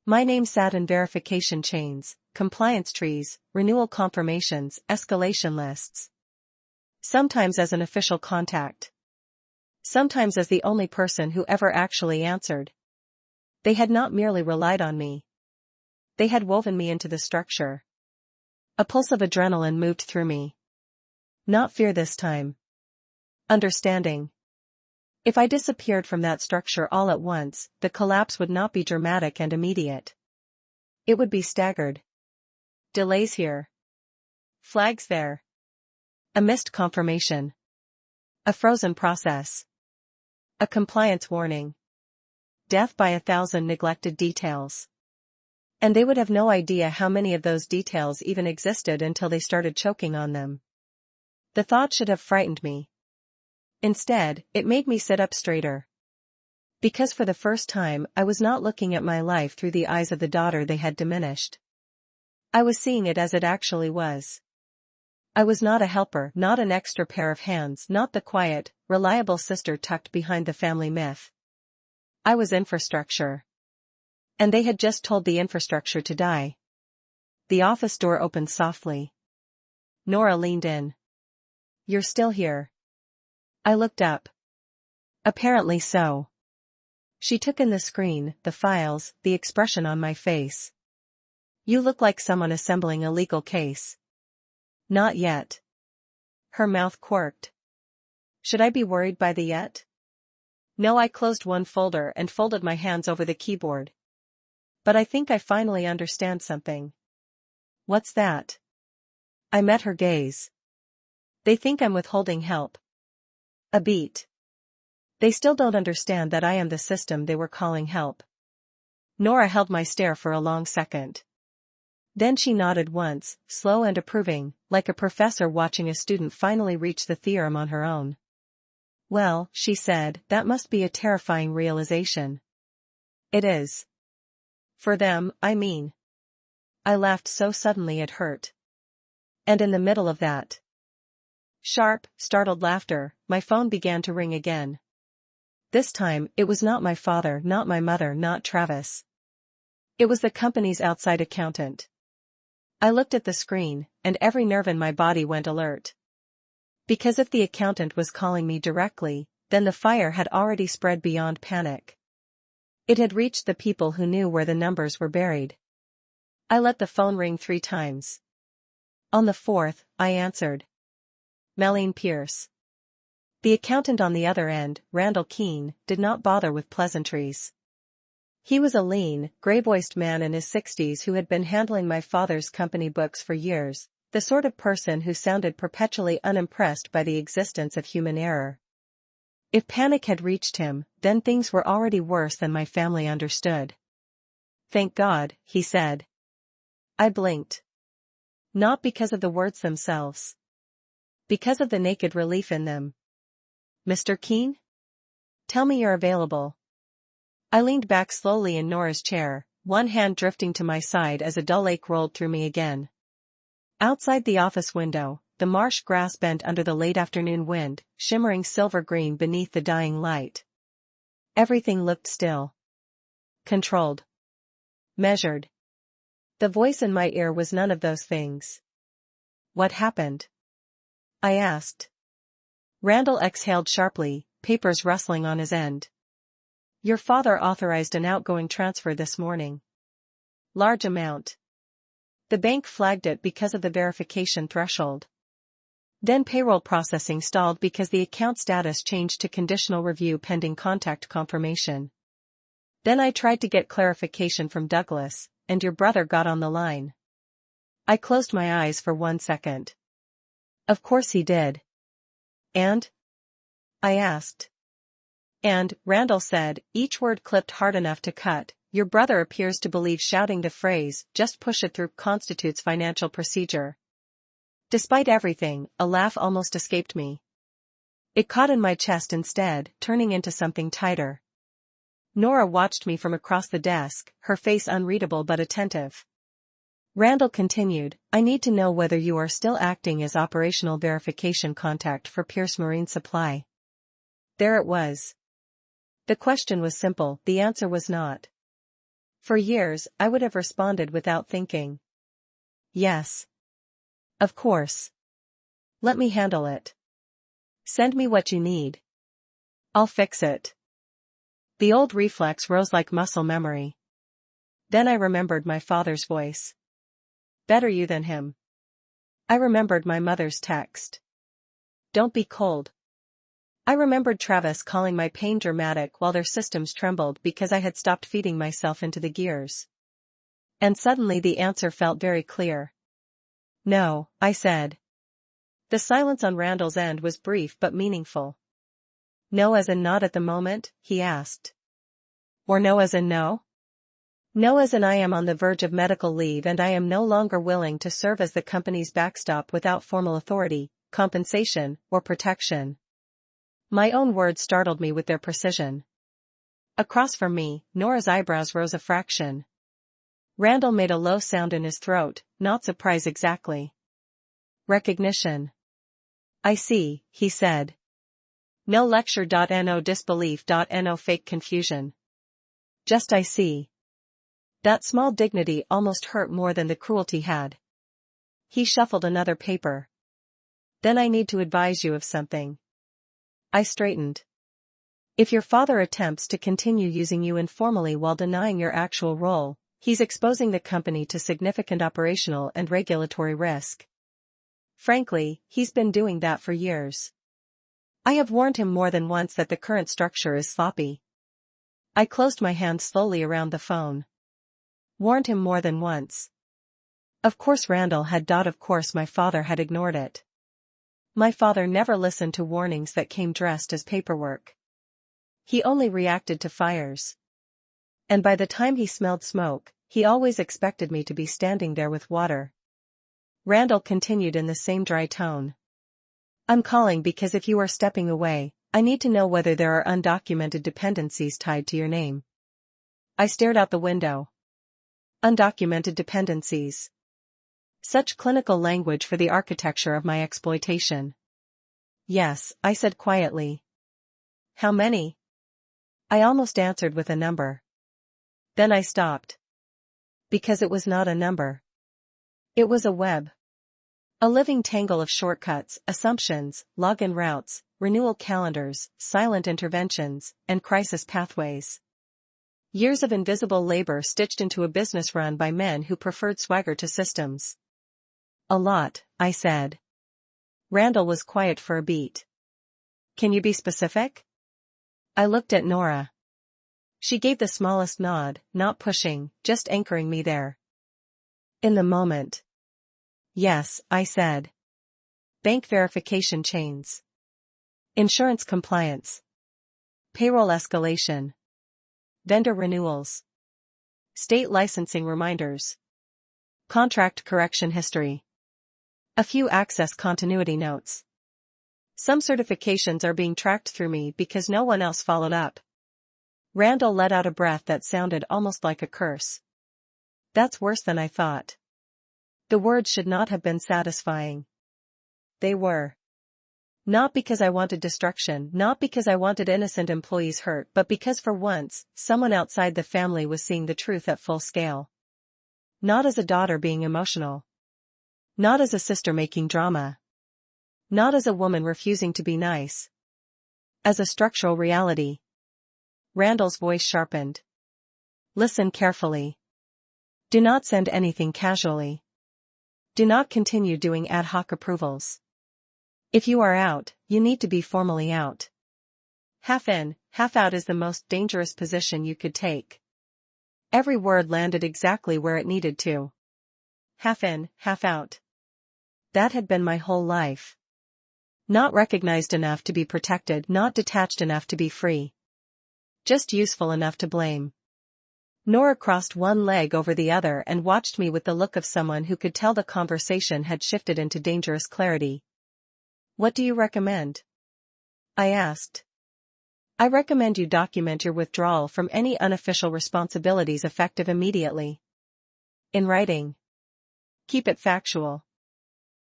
My name sat in verification chains, compliance trees, renewal confirmations, escalation lists. Sometimes as an official contact. Sometimes as the only person who ever actually answered. They had not merely relied on me. They had woven me into the structure. A pulse of adrenaline moved through me. Not fear this time. Understanding. If I disappeared from that structure all at once, the collapse would not be dramatic and immediate. It would be staggered. Delays here. Flags there. A missed confirmation. A frozen process. A compliance warning. Death by 1,000 neglected details. And they would have no idea how many of those details even existed until they started choking on them. The thought should have frightened me. Instead, it made me sit up straighter. Because for the first time I was not looking at my life through the eyes of the daughter they had diminished. I was seeing it as it actually was. I was not a helper, not an extra pair of hands, not the quiet, reliable sister tucked behind the family myth. I was infrastructure. And they had just told the infrastructure to die. The office door opened softly. Nora leaned in. "You're still here." I looked up. Apparently so. She took in the screen, the files, the expression on my face. "You look like someone assembling a legal case." "Not yet." Her mouth quirked. Should I be worried by the yet? No, I closed one folder and folded my hands over the keyboard. "But I think I finally understand something." "What's that?" I met her gaze. "They think I'm withholding help." A beat. "They still don't understand that I am the system they were calling help." Nora held my stare for a long second. Then she nodded once, slow and approving, like a professor watching a student finally reach the theorem on her own. "Well," she said, "that must be a terrifying realization." "It is. For them, I mean." I laughed so suddenly it hurt. And in the middle of that sharp, startled laughter, my phone began to ring again. This time, it was not my father, not my mother, not Travis. It was the company's outside accountant. I looked at the screen, and every nerve in my body went alert. Because if the accountant was calling me directly, then the fire had already spread beyond panic. It had reached the people who knew where the numbers were buried. I let the phone ring 3 times. On the 4th, I answered. Melanie Pierce. The accountant on the other end, Randall Keene, did not bother with pleasantries. He was a lean, gray-voiced man in his 60s who had been handling my father's company books for years, the sort of person who sounded perpetually unimpressed by the existence of human error. If panic had reached him, then things were already worse than my family understood. "Thank God," he said. I blinked. Not because of the words themselves. Because of the naked relief in them. "Mr. Keene? Tell me you're available." I leaned back slowly in Nora's chair, one hand drifting to my side as a dull ache rolled through me again. Outside the office window, the marsh grass bent under the late afternoon wind, shimmering silver-green beneath the dying light. Everything looked still. Controlled. Measured. The voice in my ear was none of those things. "What happened?" I asked. Randall exhaled sharply, papers rustling on his end. "Your father authorized an outgoing transfer this morning. Large amount. The bank flagged it because of the verification threshold. Then payroll processing stalled because the account status changed to conditional review pending contact confirmation. Then I tried to get clarification from Douglas, and your brother got on the line." I closed my eyes for 1 second. "Of course he did." "And?" I asked. "And," Randall said, each word clipped hard enough to cut, "your brother appears to believe shouting the phrase, 'just push it through,' constitutes financial procedure." Despite everything, a laugh almost escaped me. It caught in my chest instead, turning into something tighter. Nora watched me from across the desk, her face unreadable but attentive. Randall continued, "I need to know whether you are still acting as operational verification contact for Pierce Marine Supply." There it was. The question was simple, the answer was not. For years, I would have responded without thinking. "Yes. Of course. Let me handle it. Send me what you need. I'll fix it." The old reflex rose like muscle memory. Then I remembered my father's voice. "Better you than him." I remembered my mother's text. "Don't be cold." I remembered Travis calling my pain dramatic while their systems trembled because I had stopped feeding myself into the gears. And suddenly the answer felt very clear. "No," I said. The silence on Randall's end was brief but meaningful. "No as in not at the moment?" he asked. "Or no as in no?" "No as in I am on the verge of medical leave and I am no longer willing to serve as the company's backstop without formal authority, compensation, or protection." My own words startled me with their precision. Across from me, Nora's eyebrows rose a fraction. Randall made a low sound in his throat, not surprise exactly. Recognition. I see, he said. No lecture. No disbelief. No fake confusion. Just I see. That small dignity almost hurt more than the cruelty had. He shuffled another paper. Then I need to advise you of something. I straightened. If your father attempts to continue using you informally while denying your actual role, he's exposing the company to significant operational and regulatory risk. Frankly, he's been doing that for years. I have warned him more than once that the current structure is sloppy. I closed my hand slowly around the phone. Warned him more than once. Of course Randall had. Of course my father had ignored it. My father never listened to warnings that came dressed as paperwork. He only reacted to fires. And by the time he smelled smoke, he always expected me to be standing there with water. Randall continued in the same dry tone. I'm calling because if you are stepping away, I need to know whether there are undocumented dependencies tied to your name. I stared out the window. Undocumented dependencies. Such clinical language for the architecture of my exploitation. Yes, I said quietly. How many? I almost answered with a number. Then I stopped. Because it was not a number. It was a web. A living tangle of shortcuts, assumptions, login routes, renewal calendars, silent interventions, and crisis pathways. Years of invisible labor stitched into a business run by men who preferred swagger to systems. A lot, I said. Randall was quiet for a beat. Can you be specific? I looked at Nora. She gave the smallest nod, not pushing, just anchoring me there. In the moment. Yes, I said. Bank verification chains. Insurance compliance. Payroll escalation. Vendor renewals. State licensing reminders. Contract correction history. A few access continuity notes. Some certifications are being tracked through me because no one else followed up. Randall let out a breath that sounded almost like a curse. That's worse than I thought. The words should not have been satisfying. They were. Not because I wanted destruction, not because I wanted innocent employees hurt, but because for once, someone outside the family was seeing the truth at full scale. Not as a daughter being emotional. Not as a sister making drama. Not as a woman refusing to be nice. As a structural reality. Randall's voice sharpened. Listen carefully. Do not send anything casually. Do not continue doing ad hoc approvals. If you are out, you need to be formally out. Half in, half out is the most dangerous position you could take. Every word landed exactly where it needed to. Half in, half out. That had been my whole life. Not recognized enough to be protected, not detached enough to be free. Just useful enough to blame. Nora crossed one leg over the other and watched me with the look of someone who could tell the conversation had shifted into dangerous clarity. What do you recommend? I asked. I recommend you document your withdrawal from any unofficial responsibilities effective immediately. In writing. Keep it factual.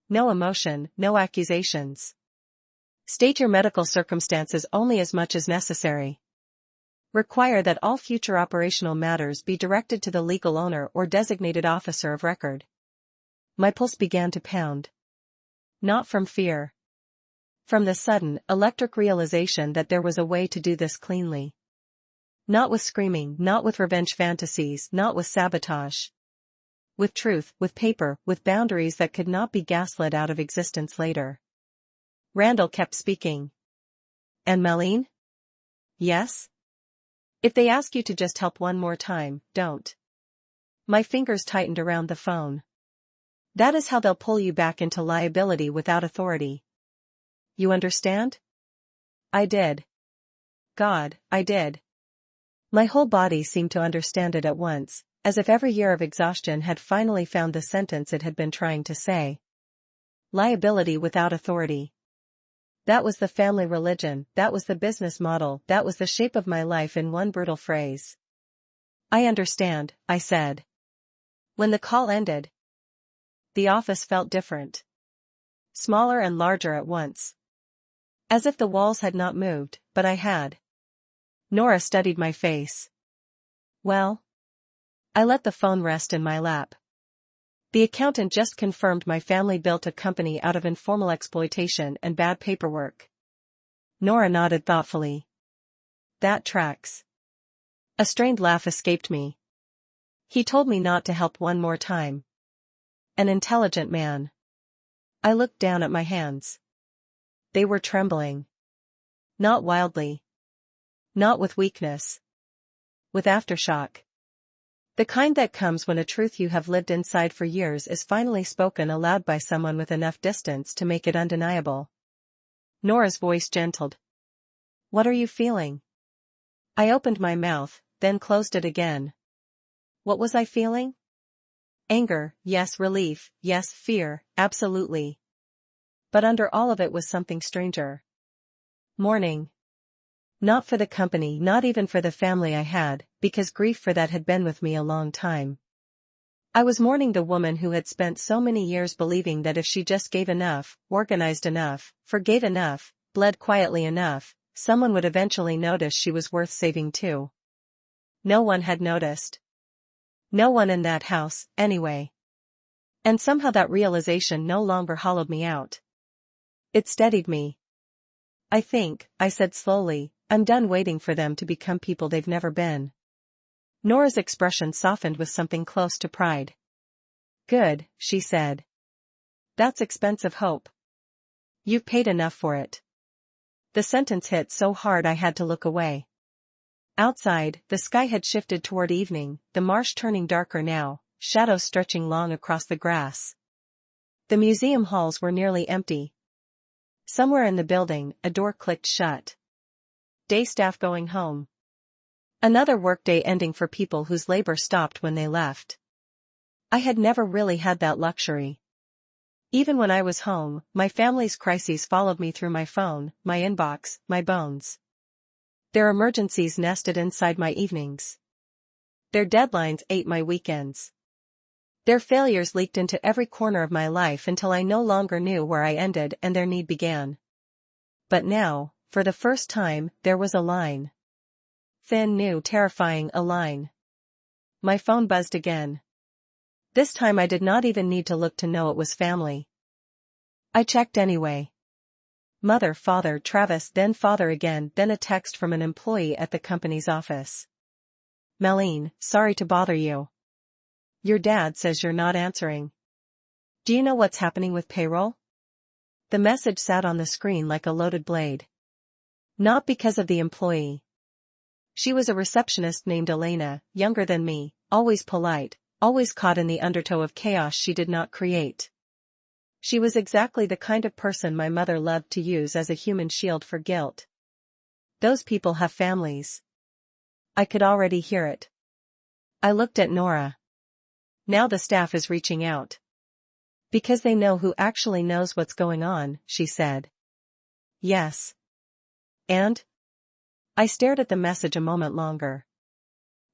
No emotion, no accusations. State your medical circumstances only as much as necessary. Require that all future operational matters be directed to the legal owner or designated officer of record. My pulse began to pound. Not from fear. From the sudden, electric realization that there was a way to do this cleanly. Not with screaming, not with revenge fantasies, not with sabotage. With truth, with paper, with boundaries that could not be gaslit out of existence later. Randall kept speaking. And Malene? Yes? If they ask you to just help one more time, don't. My fingers tightened around the phone. That is how they'll pull you back into liability without authority. You understand? I did. God, I did. My whole body seemed to understand it at once, as if every year of exhaustion had finally found the sentence it had been trying to say. Liability without authority. That was the family religion, that was the business model, that was the shape of my life in one brutal phrase. I understand, I said. When the call ended, the office felt different. Smaller and larger at once. As if the walls had not moved, but I had. Nora studied my face. Well? I let the phone rest in my lap. The accountant just confirmed my family built a company out of informal exploitation and bad paperwork. Nora nodded thoughtfully. That tracks. A strained laugh escaped me. He told me not to help one more time. An intelligent man. I looked down at my hands. They were trembling. Not wildly. Not with weakness. With aftershock. The kind that comes when a truth you have lived inside for years is finally spoken aloud by someone with enough distance to make it undeniable. Nora's voice gentled. What are you feeling? I opened my mouth, then closed it again. What was I feeling? Anger, yes, relief, yes, fear, absolutely. But under all of it was something stranger. Mourning. Not for the company, not even for the family I had, because grief for that had been with me a long time. I was mourning the woman who had spent so many years believing that if she just gave enough, organized enough, forgave enough, bled quietly enough, someone would eventually notice she was worth saving too. No one had noticed. No one in that house, anyway. And somehow that realization no longer hollowed me out. It steadied me. I think, I said slowly, I'm done waiting for them to become people they've never been. Nora's expression softened with something close to pride. Good, she said. That's expensive hope. You've paid enough for it. The sentence hit so hard I had to look away. Outside, the sky had shifted toward evening, the marsh turning darker now, shadows stretching long across the grass. The museum halls were nearly empty. Somewhere in the building, a door clicked shut. Day staff going home. Another workday ending for people whose labor stopped when they left. I had never really had that luxury. Even when I was home, my family's crises followed me through my phone, my inbox, my bones. Their emergencies nested inside my evenings. Their deadlines ate my weekends. Their failures leaked into every corner of my life until I no longer knew where I ended and their need began. But now, for the first time, there was a line. Thin, new, terrifying, a line. My phone buzzed again. This time I did not even need to look to know it was family. I checked anyway. Mother, father, Travis, then father again, then a text from an employee at the company's office. Malene, sorry to bother you. Your dad says you're not answering. Do you know what's happening with payroll? The message sat on the screen like a loaded blade. Not because of the employee. She was a receptionist named Elena, younger than me, always polite, always caught in the undertow of chaos she did not create. She was exactly the kind of person my mother loved to use as a human shield for guilt. Those people have families. I could already hear it. I looked at Nora. Now the staff is reaching out. Because they know who actually knows what's going on, she said. Yes. And? I stared at the message a moment longer.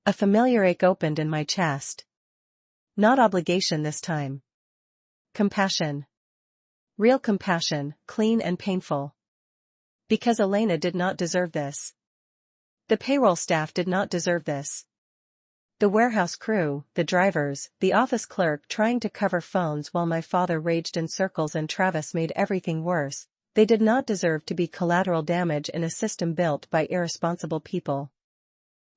A familiar ache opened in my chest. Not obligation this time. Compassion. Real compassion, clean and painful. Because Elena did not deserve this. The payroll staff did not deserve this. The warehouse crew, the drivers, the office clerk trying to cover phones while my father raged in circles and Travis made everything worse, they did not deserve to be collateral damage in a system built by irresponsible people.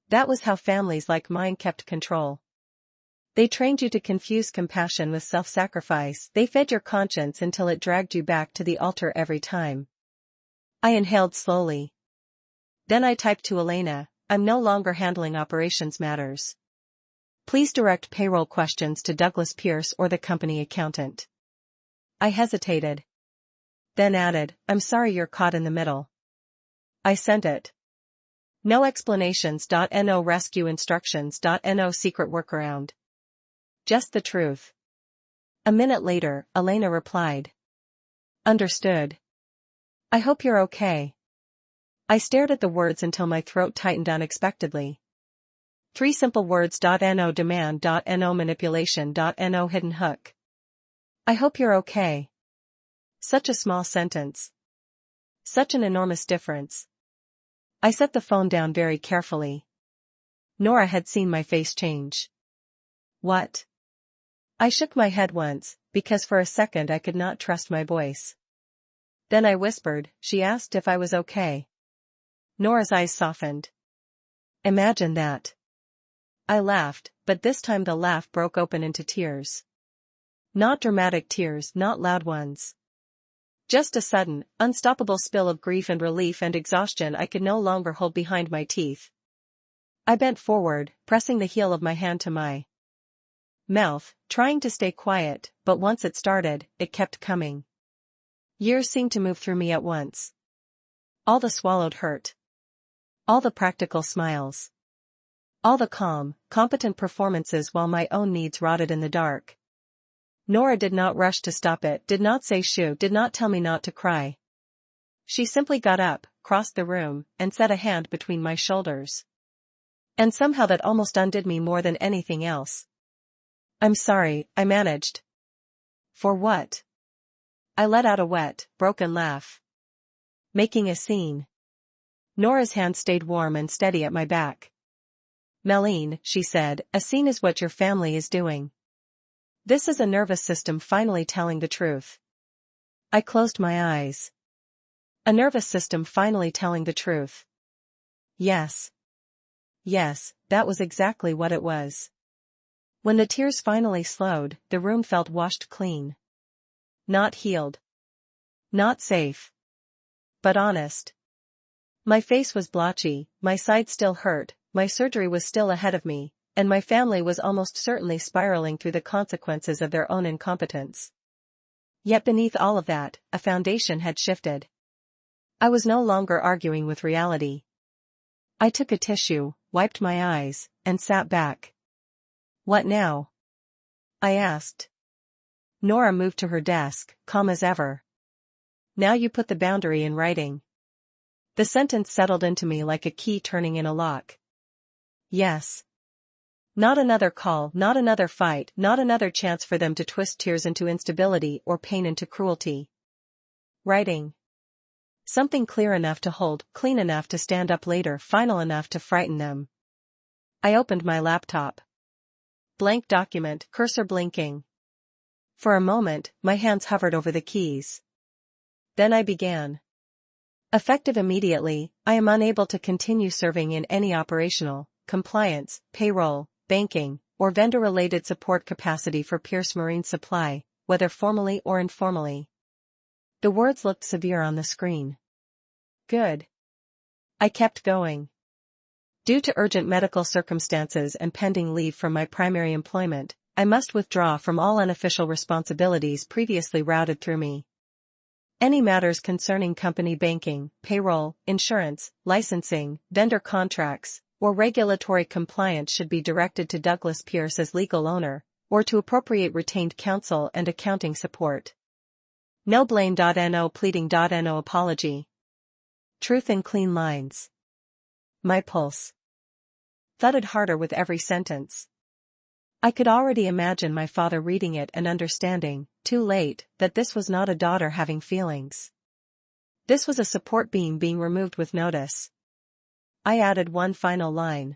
That was how families like mine kept control. They trained you to confuse compassion with self-sacrifice. They fed your conscience until it dragged you back to the altar every time. I inhaled slowly. Then I typed to Elena, I'm no longer handling operations matters. Please direct payroll questions to Douglas Pierce or the company accountant. I hesitated. Then added, I'm sorry you're caught in the middle. I sent it. No explanations. No rescue instructions. No secret workaround. Just the truth. A minute later, Elena replied. Understood. I hope you're okay. I stared at the words until my throat tightened unexpectedly. 3 simple words.no demand.no manipulation.no hidden hook. I hope you're okay. Such a small sentence. Such an enormous difference. I set the phone down very carefully. Nora had seen my face change. What? I shook my head once, because for a second I could not trust my voice. Then I whispered, she asked if I was okay. Nora's eyes softened. Imagine that. I laughed, but this time the laugh broke open into tears. Not dramatic tears, not loud ones. Just a sudden, unstoppable spill of grief and relief and exhaustion I could no longer hold behind my teeth. I bent forward, pressing the heel of my hand to my mouth, trying to stay quiet, but once it started, it kept coming. Years seemed to move through me at once. All the swallowed hurt. All the practical smiles. All the calm, competent performances while my own needs rotted in the dark. Nora did not rush to stop it, did not say shoo, did not tell me not to cry. She simply got up, crossed the room, and set a hand between my shoulders. And somehow that almost undid me more than anything else. I'm sorry, I managed. For what? I let out a wet, broken laugh. Making a scene. Nora's hand stayed warm and steady at my back. Meline, she said, a scene is what your family is doing. This is a nervous system finally telling the truth. I closed my eyes. A nervous system finally telling the truth. Yes. Yes, that was exactly what it was. When the tears finally slowed, the room felt washed clean. Not healed. Not safe. But honest. My face was blotchy, my side still hurt, my surgery was still ahead of me, and my family was almost certainly spiraling through the consequences of their own incompetence. Yet beneath all of that, a foundation had shifted. I was no longer arguing with reality. I took a tissue, wiped my eyes, and sat back. What now? I asked. Nora moved to her desk, calm as ever. Now you put the boundary in writing. The sentence settled into me like a key turning in a lock. Yes. Not another call, not another fight, not another chance for them to twist tears into instability or pain into cruelty. Writing. Something clear enough to hold, clean enough to stand up later, final enough to frighten them. I opened my laptop. Blank document, cursor blinking. For a moment, my hands hovered over the keys. Then I began. Effective immediately, I am unable to continue serving in any operational, compliance, payroll, banking, or vendor-related support capacity for Pierce Marine Supply, whether formally or informally. The words looked severe on the screen. Good. I kept going. Due to urgent medical circumstances and pending leave from my primary employment, I must withdraw from all unofficial responsibilities previously routed through me. Any matters concerning company banking, payroll, insurance, licensing, vendor contracts, or regulatory compliance should be directed to Douglas Pierce as legal owner, or to appropriate retained counsel and accounting support. No blame.no pleading.no apology. Truth in clean lines. My pulse thudded harder with every sentence. I could already imagine my father reading it and understanding, too late, that this was not a daughter having feelings. This was a support beam being removed with notice. I added one final line.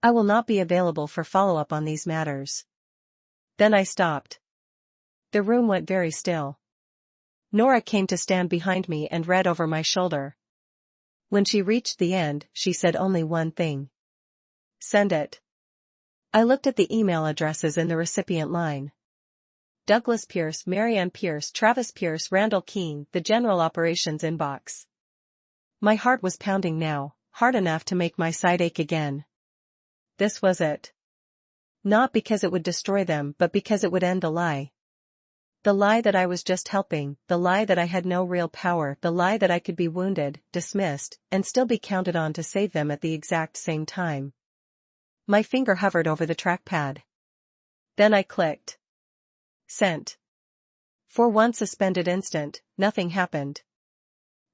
I will not be available for follow-up on these matters. Then I stopped. The room went very still. Nora came to stand behind me and read over my shoulder. When she reached the end, she said only one thing. Send it. I looked at the email addresses in the recipient line. Douglas Pierce, Marianne Pierce, Travis Pierce, Randall Keene, the General Operations inbox. My heart was pounding now, hard enough to make my side ache again. This was it. Not because it would destroy them, but because it would end the lie. The lie that I was just helping, the lie that I had no real power, the lie that I could be wounded, dismissed, and still be counted on to save them at the exact same time. My finger hovered over the trackpad. Then I clicked. Sent. For one suspended instant, nothing happened.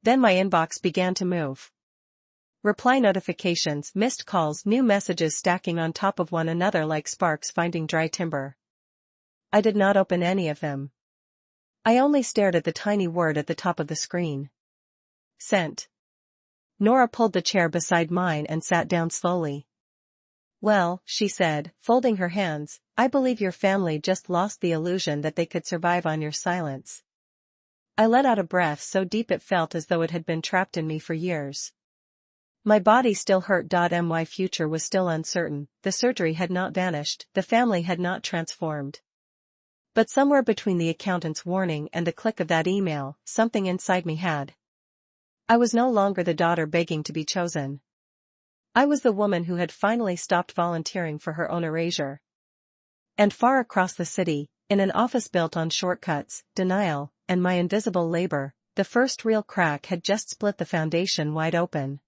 Then my inbox began to move. Reply notifications, missed calls, new messages stacking on top of one another like sparks finding dry timber. I did not open any of them. I only stared at the tiny word at the top of the screen. Sent. Nora pulled the chair beside mine and sat down slowly. Well, she said, folding her hands, I believe your family just lost the illusion that they could survive on your silence. I let out a breath so deep it felt as though it had been trapped in me for years. My body still hurt. My future was still uncertain, the surgery had not vanished, the family had not transformed. But somewhere between the accountant's warning and the click of that email, something inside me had. I was no longer the daughter begging to be chosen. I was the woman who had finally stopped volunteering for her own erasure. And far across the city, in an office built on shortcuts, denial, and my invisible labor, the first real crack had just split the foundation wide open.